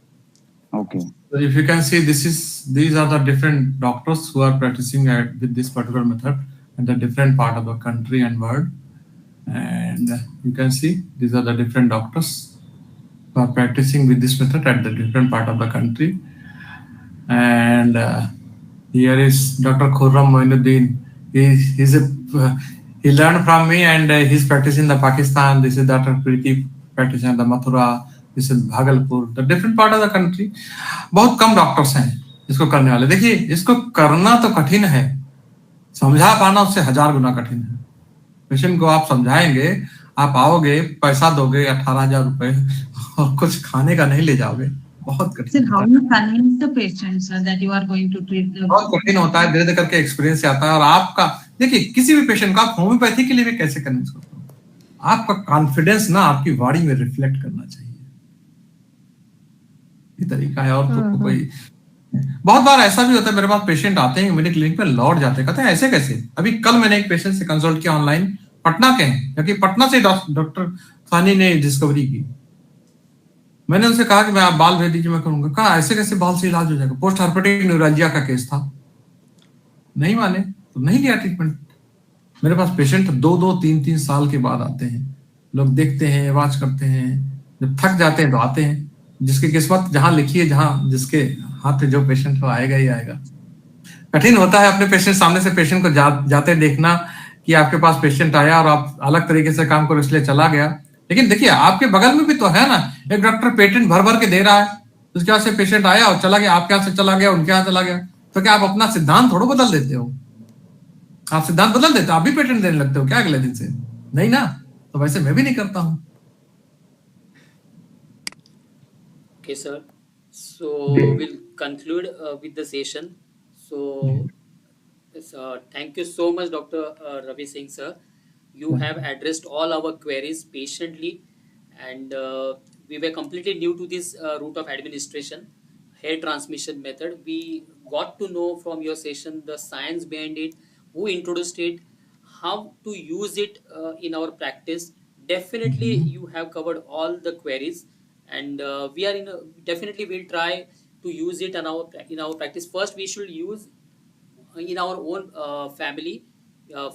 Okay. So if you can see, these are the different doctors who are practicing with this particular method in the different part of the country and world. And you can see these are the different doctors who are practicing with this method at the different part of the country. And here is Dr. Khurram Moinuddin. He learned from me and he's practicing the Pakistan. This is Dr. Preeti practicing the Mathura. This is Bhagalpur. The different part of the country. बहुत कम doctors हैं इसको करने वाले. देखिए इसको करना तो कठिन है, समझा पाना उससे 1000 गुना कठिन है. पेशेंट को आप समझाएंगे, आप आओगे, पैसा दोगे 18,000 रुपए और कुछ खाने का नहीं ले जाओगे, बहुत कठिन. Sir, how you convince the patients that you are going to treat them? बहुत कठिन होता है, धीरे धीरे करके एक्सपीरियंस से आता है. और आपका देखिए किसी भी पेशेंट का आप होम्योपैथी के लिए भी कैसे कन्विंस करते हो, आपका कॉन्फिडेंस ना आपकी बॉडी में रिफ्लेक्ट करना चाहिए. ये तरीका है. और तो कोई बहुत बार ऐसा भी होता है, मेरे पास पेशेंट आते हैं मेरे क्लिनिक पे लौट जाते हैं, कहते हैं ऐसे कैसे. अभी कल मैंने एक पेशेंट से कंसल्ट किया ऑनलाइन, पटना के हैं, क्योंकि पटना से डॉक्टर सानी ने डिस्कवरी की. मैंने उनसे कहा कि मैं आप बाल भेज दीजिए, मैं करूंगा. कहा ऐसे कैसे बाल से इलाज हो जाएगा, पोस्ट हार्पेटिक न्यूरालजिया का केस था. नहीं माने तो नहीं लिया ट्रीटमेंट. मेरे पास पेशेंट 2-2, 3-3 साल के बाद आते हैं. लोग देखते हैं, वाच करते हैं, जब थक जाते हैं तो आते हैं. जिसकी किस्मत जहां लिखी है, जहां जिसके हाथ में जो पेशेंट हो आएगा ही आएगा. कठिन होता है अपने पेशेंट सामने से पेशेंट को जाते देखना कि आपके पास पेशेंट आया और आप अलग तरीके से काम करो इसलिए चला गया. लेकिन देखिए आपके बगल में भी तो है ना, एक डॉक्टर पेटेंट भर भर के दे रहा है, उसके यहाँ से पेशेंट आया और चला गया, आपके यहाँ से चला गया, उनके यहाँ चला गया. तो क्या आप अपना सिद्धांत थोड़ा बदल देते हो? आप सिद्धांत बदल देते हो, आप भी पेटेंट देने लगते हो क्या अगले दिन से? नहीं ना. तो वैसे मैं भी नहीं करता हूँ. Okay, sir. So we'll conclude with the session. So thank you so much, Dr. Ravi Singh, sir. You have addressed all our queries patiently, and we were completely new to this route of administration, hair transmission method. We got to know from your session the science behind it, who introduced it, how to use it in our practice. Definitely, you have covered all the queries, and we are definitely will try to use it in our practice. First, we should use in our own family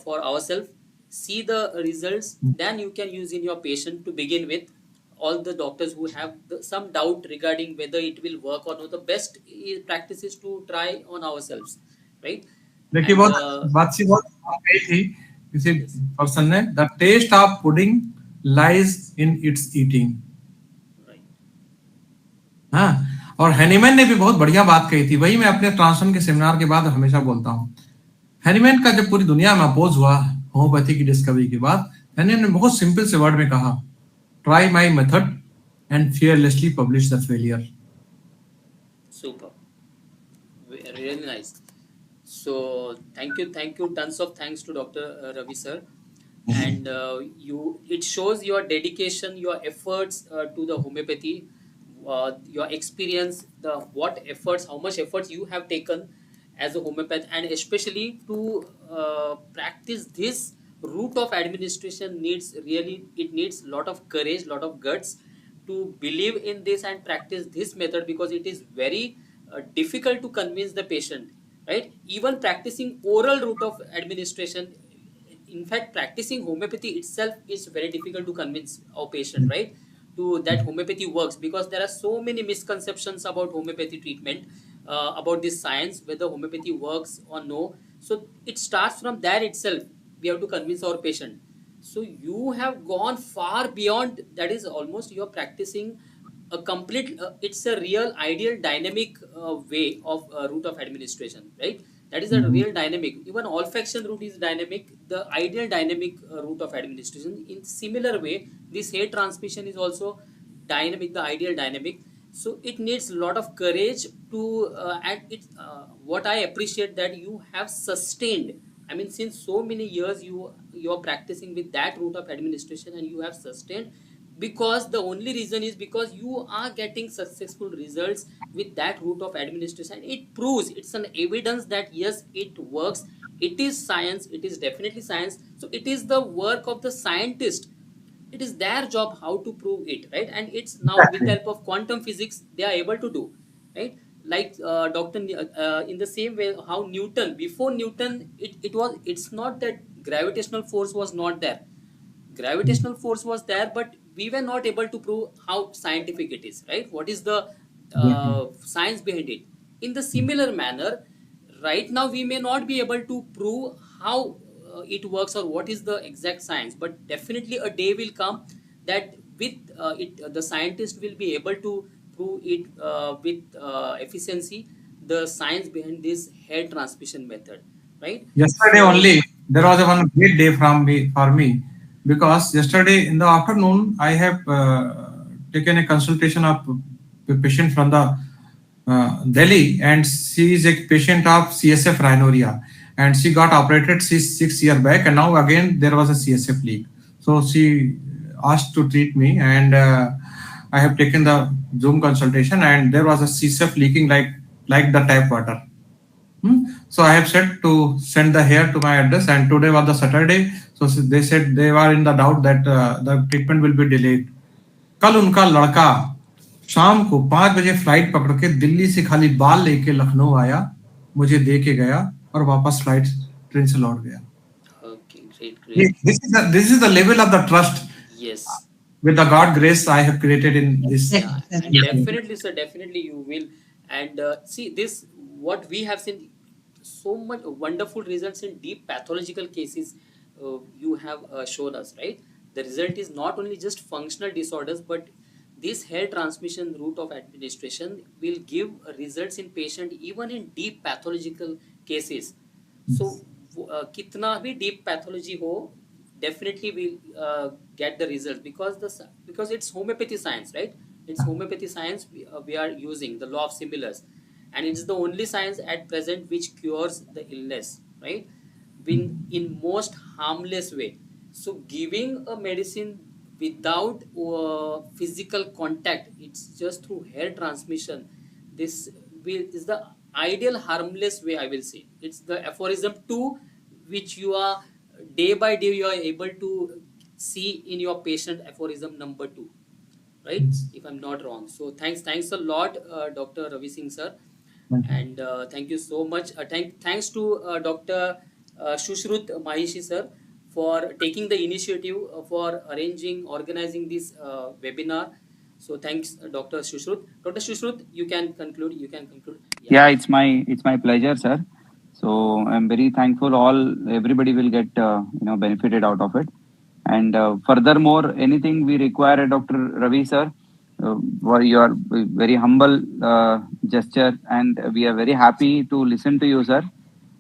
for ourselves, see the results, then you can use in your patient. To begin with, all the doctors who have some doubt regarding whether it will work or not, the best practice is to try on ourselves, right? देखिए बहुत बात सी बहुत कही थी किसी person ने, the test of pudding lies in its eating. हाँ, और हैनीमैन ने भी बहुत बढ़िया बात कही थी. वही मैं अपने ट्रांसफर के सेमिनार के बाद हमेशा बोलता हूँ. हैनीमैन का जब पूरी दुनिया में अपोज हुआ होम्योपैथी की डिस्कवरी के बाद, हैनीमैन ने बहुत सिंपल से वर्ड में कहा, try my method and fearlessly publish the failure. Super, really nice. So thank you, tons of thanks to Dr. Ravi sir, and it shows your dedication, your efforts to the homeopathy. your experience, how much efforts you have taken as a homeopath, and especially to practice this route of administration needs lot of courage, lot of guts to believe in this and practice this method, because it is very difficult to convince the patient, right? Even practicing oral route of administration, in fact practicing homeopathy itself is very difficult to convince our patient, right, to that homeopathy works, because there are so many misconceptions about homeopathy treatment, about this science, whether homeopathy works or no. So it starts from there itself. We have to convince our patient. So you have gone far beyond that. Is almost you are practicing a complete it's a real ideal dynamic way of route of administration, right? That is a real dynamic. Even olfaction route is dynamic, the ideal dynamic route of administration. In similar way, this hair transmission is also dynamic, the ideal dynamic. So it needs a lot of courage to and it what I appreciate that you have sustained. I mean, since so many years you are practicing with that route of administration, and you have sustained, because the only reason is because you are getting successful results with that route of administration. It proves, it's an evidence that yes, it works. It is science, it is definitely science. So it is the work of the scientist, it is their job how to prove it, right? And it's now with the help of quantum physics they are able to do, right? Like in the same way how Newton, before Newton, it's not that gravitational force was not there. Gravitational force was there, but we were not able to prove how scientific it is, right? What is the science behind it? In the similar manner, right now we may not be able to prove how it works or what is the exact science, but definitely a day will come that with the scientist will be able to prove it with efficiency, the science behind this hair transmission method, right? Yesterday So only there was a one great day for me, because yesterday in the afternoon I have taken a consultation of a patient from the Delhi, and she is a patient of CSF rhinorrhea, and she got operated 6 years back, and now again there was a CSF leak. So she asked to treat me, and I have taken the Zoom consultation, and there was a CSF leaking like the tap water. So I have said to send the hair to my address, and today was the Saturday. So they said they were in the doubt that the treatment will be delayed. कल उनका लड़का शाम को 5 बजे flight पकड़ के दिल्ली से खाली बाल लेके लखनऊ आया, मुझे दे के गया और वापस फ्लाइट ट्रेन से लौट गया. okay, great. This is the level of the trust Yes. with the God grace I have created in this. Yeah, definitely, sir. Definitely, you will. And see, this what we have seen, so much wonderful results in deep pathological cases. You have shown us, right? The result is not only just functional disorders, but this hair transmission route of administration will give results in patient even in deep pathological cases. So kitna bhi deep pathology ho, definitely we'll get the results, because it's homeopathy science, right? It's homeopathy science we are using the law of similars, and it's the only science at present which cures the illness, right? In most harmless way. So giving a medicine without physical contact, it's just through hair transmission. This is the ideal harmless way, I will say. It's the aphorism 2, which you are day by day you are able to see in your patient, aphorism number 2, right? If I'm not wrong. So thanks a lot, Dr. Ravi Singh sir, and thank you so much. Thanks to Dr. Shushrut Mahishi sir for taking the initiative for organizing this webinar. So thanks, Dr. Shushrut. Dr. Shushrut, you can conclude. Yeah, it's my pleasure, sir. So I'm very thankful. Everybody will get benefited out of it. And furthermore, anything we require, Dr. Ravi sir, for your very humble gesture, and we are very happy to listen to you, sir.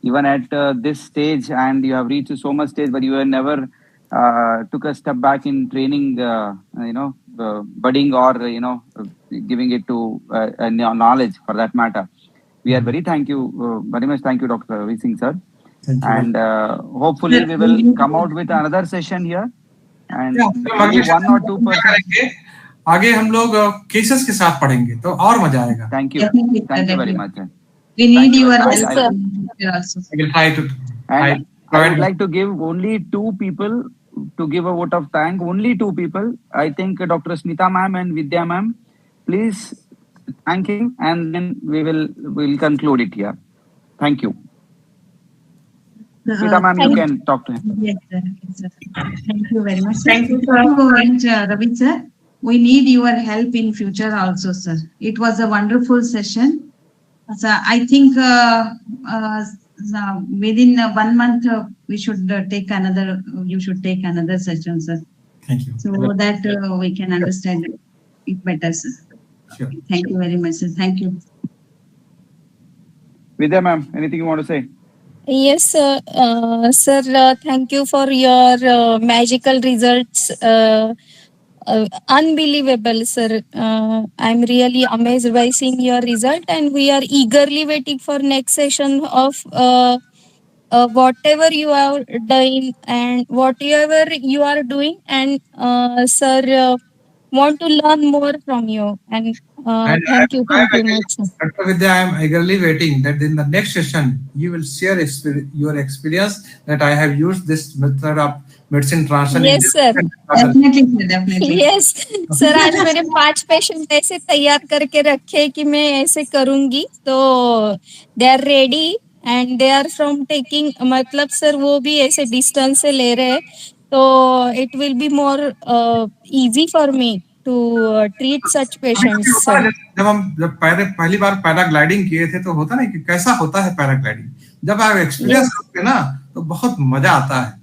Even at this stage, and you have reached so much stage, but you have never took a step back in training, budding, or giving it to knowledge for that matter. We are very much thank you, Dr. Ravi Singh sir. And hopefully we will come out with another session here, and only 1 or 2%. आगे हम लोग cases के साथ पढ़ेंगे तो और मजा आएगा। Thank you. Definitely, sir, Thank you very definitely. much, sir. We need Thank you your very much. Yes, help sir. in future also. I will try to And I provide would like to give only two people to give a vote of thank. Only two people. I think Dr. Smita ma'am and Vidya ma'am. Please thank him, and then we'll conclude it here. Thank you. Smita ma'am, you Thank can talk to him. Yes, sir. Yes, sir. Thank you very much, sir. Thank you, sir. Thank you very much, Ravi, sir. We need your help in future also, sir. It was a wonderful session. So I think within 1 month we should take another. You should take another session, sir, Thank you. so that we can understand it better, sir. Sure. Thank you very much, sir. Thank you. Vidya ma'am, anything you want to say? Yes, sir. Sir, thank you for your magical results. Unbelievable, sir. I'm really amazed by seeing your result, and we are eagerly waiting for next session of whatever you are doing and whatever you are doing. And sir, want to learn more from you. And And thank you much, sir. Dr. Vidya, I am eagerly waiting that in the next session you will share your experience that I have used this method of medicine translation in Yes, this. sir. Definitely, sir. Definitely. Yes sir, आज मैंने 5 patient ऐसे तैयार करके रखे कि मैं ऐसे करूंगी, तो they are ready and they are from taking, मतलब सर वो भी ऐसे डिस्टेंस से ले रहे हैं, तो it will be more easy for me to treat such patients, sir. जब पहली बार पैराग्लाइडिंग किए थे तो होता ना कि कैसा होता है पैराग्लाइडिंग, जब आप एक्सपीरियंस Yes. करते ना तो बहुत मजा आता है।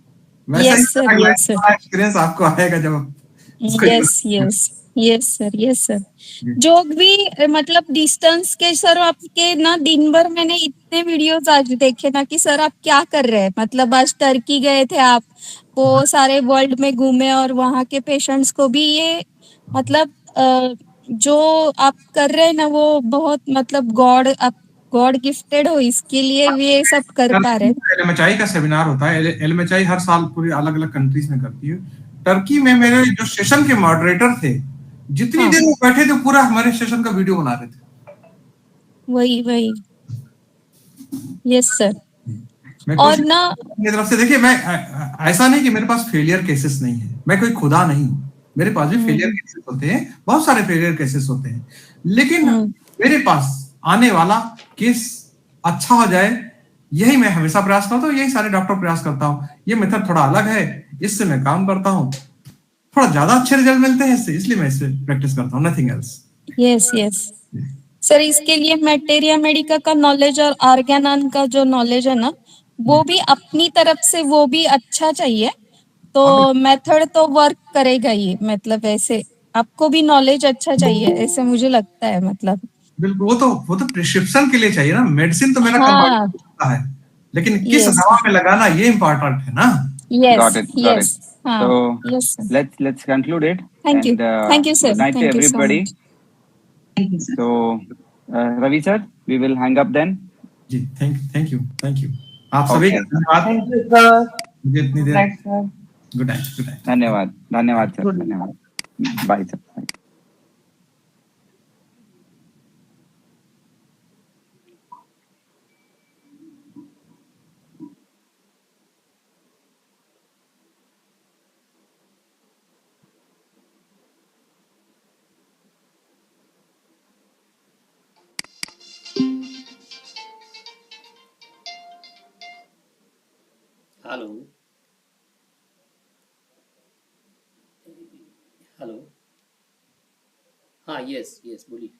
वैसा ही Yes, sir. Yes, sir. Experience आपको आएगा जब आप इसको use यस करेंगे। Yes yes sir, yes sir. जी। जो भी मतलब डिस्टेंस के सर आपके ना, दिन भर मैंने इतने वीडियोस आज देखे ना कि सर आप क्या कर रहे हैं. मतलब आज टर्की गए थे आप, वो सारे वर्ल्ड में घूमे और वहाँ के पेशेंट्स को भी ये मतलब जो आप कर रहे हैं ना, वो बहुत मतलब आप गॉड गिफ्टेड हो, इसके लिए भी ये सब कर पा रहे हैं. एलएमएचआई का सेमिनार होता है, एलएमएचआई हर साल पूरी अलग अलग कंट्रीज में करती है। टर्की में मेरे जो सेशन के मॉडरेटर थे, जितनी हाँ. देर वो बैठे थे पूरा हमारे सेशन का वीडियो बना रहे थे। वही यस सर. मैं और कोशिश ना मेरी तरफ से, देखिए मैं ऐसा नहीं कि मेरे पास फेलियर केसेस नहीं है, मैं कोई खुदा नहीं हूँ, मेरे पास भी फेलियर केसेस होते हैं, बहुत सारे फेलियर केसेस होते हैं, लेकिन मेरे पास आने वाला केस अच्छा हो जाए, यही मैं हमेशा प्रयास करता हूँ, यही सारे डॉक्टर प्रयास करता हूँ। ये मेथड थोड़ा अलग है, इससे मैं काम करता हूँ, थोड़ा ज्यादा अच्छे रिजल्ट मिलते हैं इससे, इसलिए मैं इससे प्रैक्टिस करता हूँ, nothing else. Yes yes sir, इसके लिए मैटेरिया मेडिका का नॉलेज और ऑर्गेनॉन का जो नॉलेज है ना, वो भी अपनी तरफ से वो भी अच्छा चाहिए, तो मेथड तो वर्क करेगा ही, मतलब ऐसे आपको भी नॉलेज अच्छा चाहिए, ऐसे मुझे लगता है. मतलब बिल्कुल, वो तो प्रिस्क्रिप्शन के लिए चाहिए ना, मेडिसिन तो मेरा हाँ. होता है, लेकिन किस यस दवा में लगाना ये इम्पोर्टेंट है ना। Yes Got it. यस. हाँ. So yes sir. let's conclude it. Thank you. And Thank you, sir. good night to Thank you so everybody. much. Thank you, sir. So Ravi sir, we will hang up then. जी, thank you आप सभी का धन्यवाद। Thank you, sir. मुझे इतनी Good देर, night, sir. Good night. धन्यवाद sir, Good night. धन्यवाद. Bye sir. Bye. Hello hello. हाँ, यस यस, बोलिए.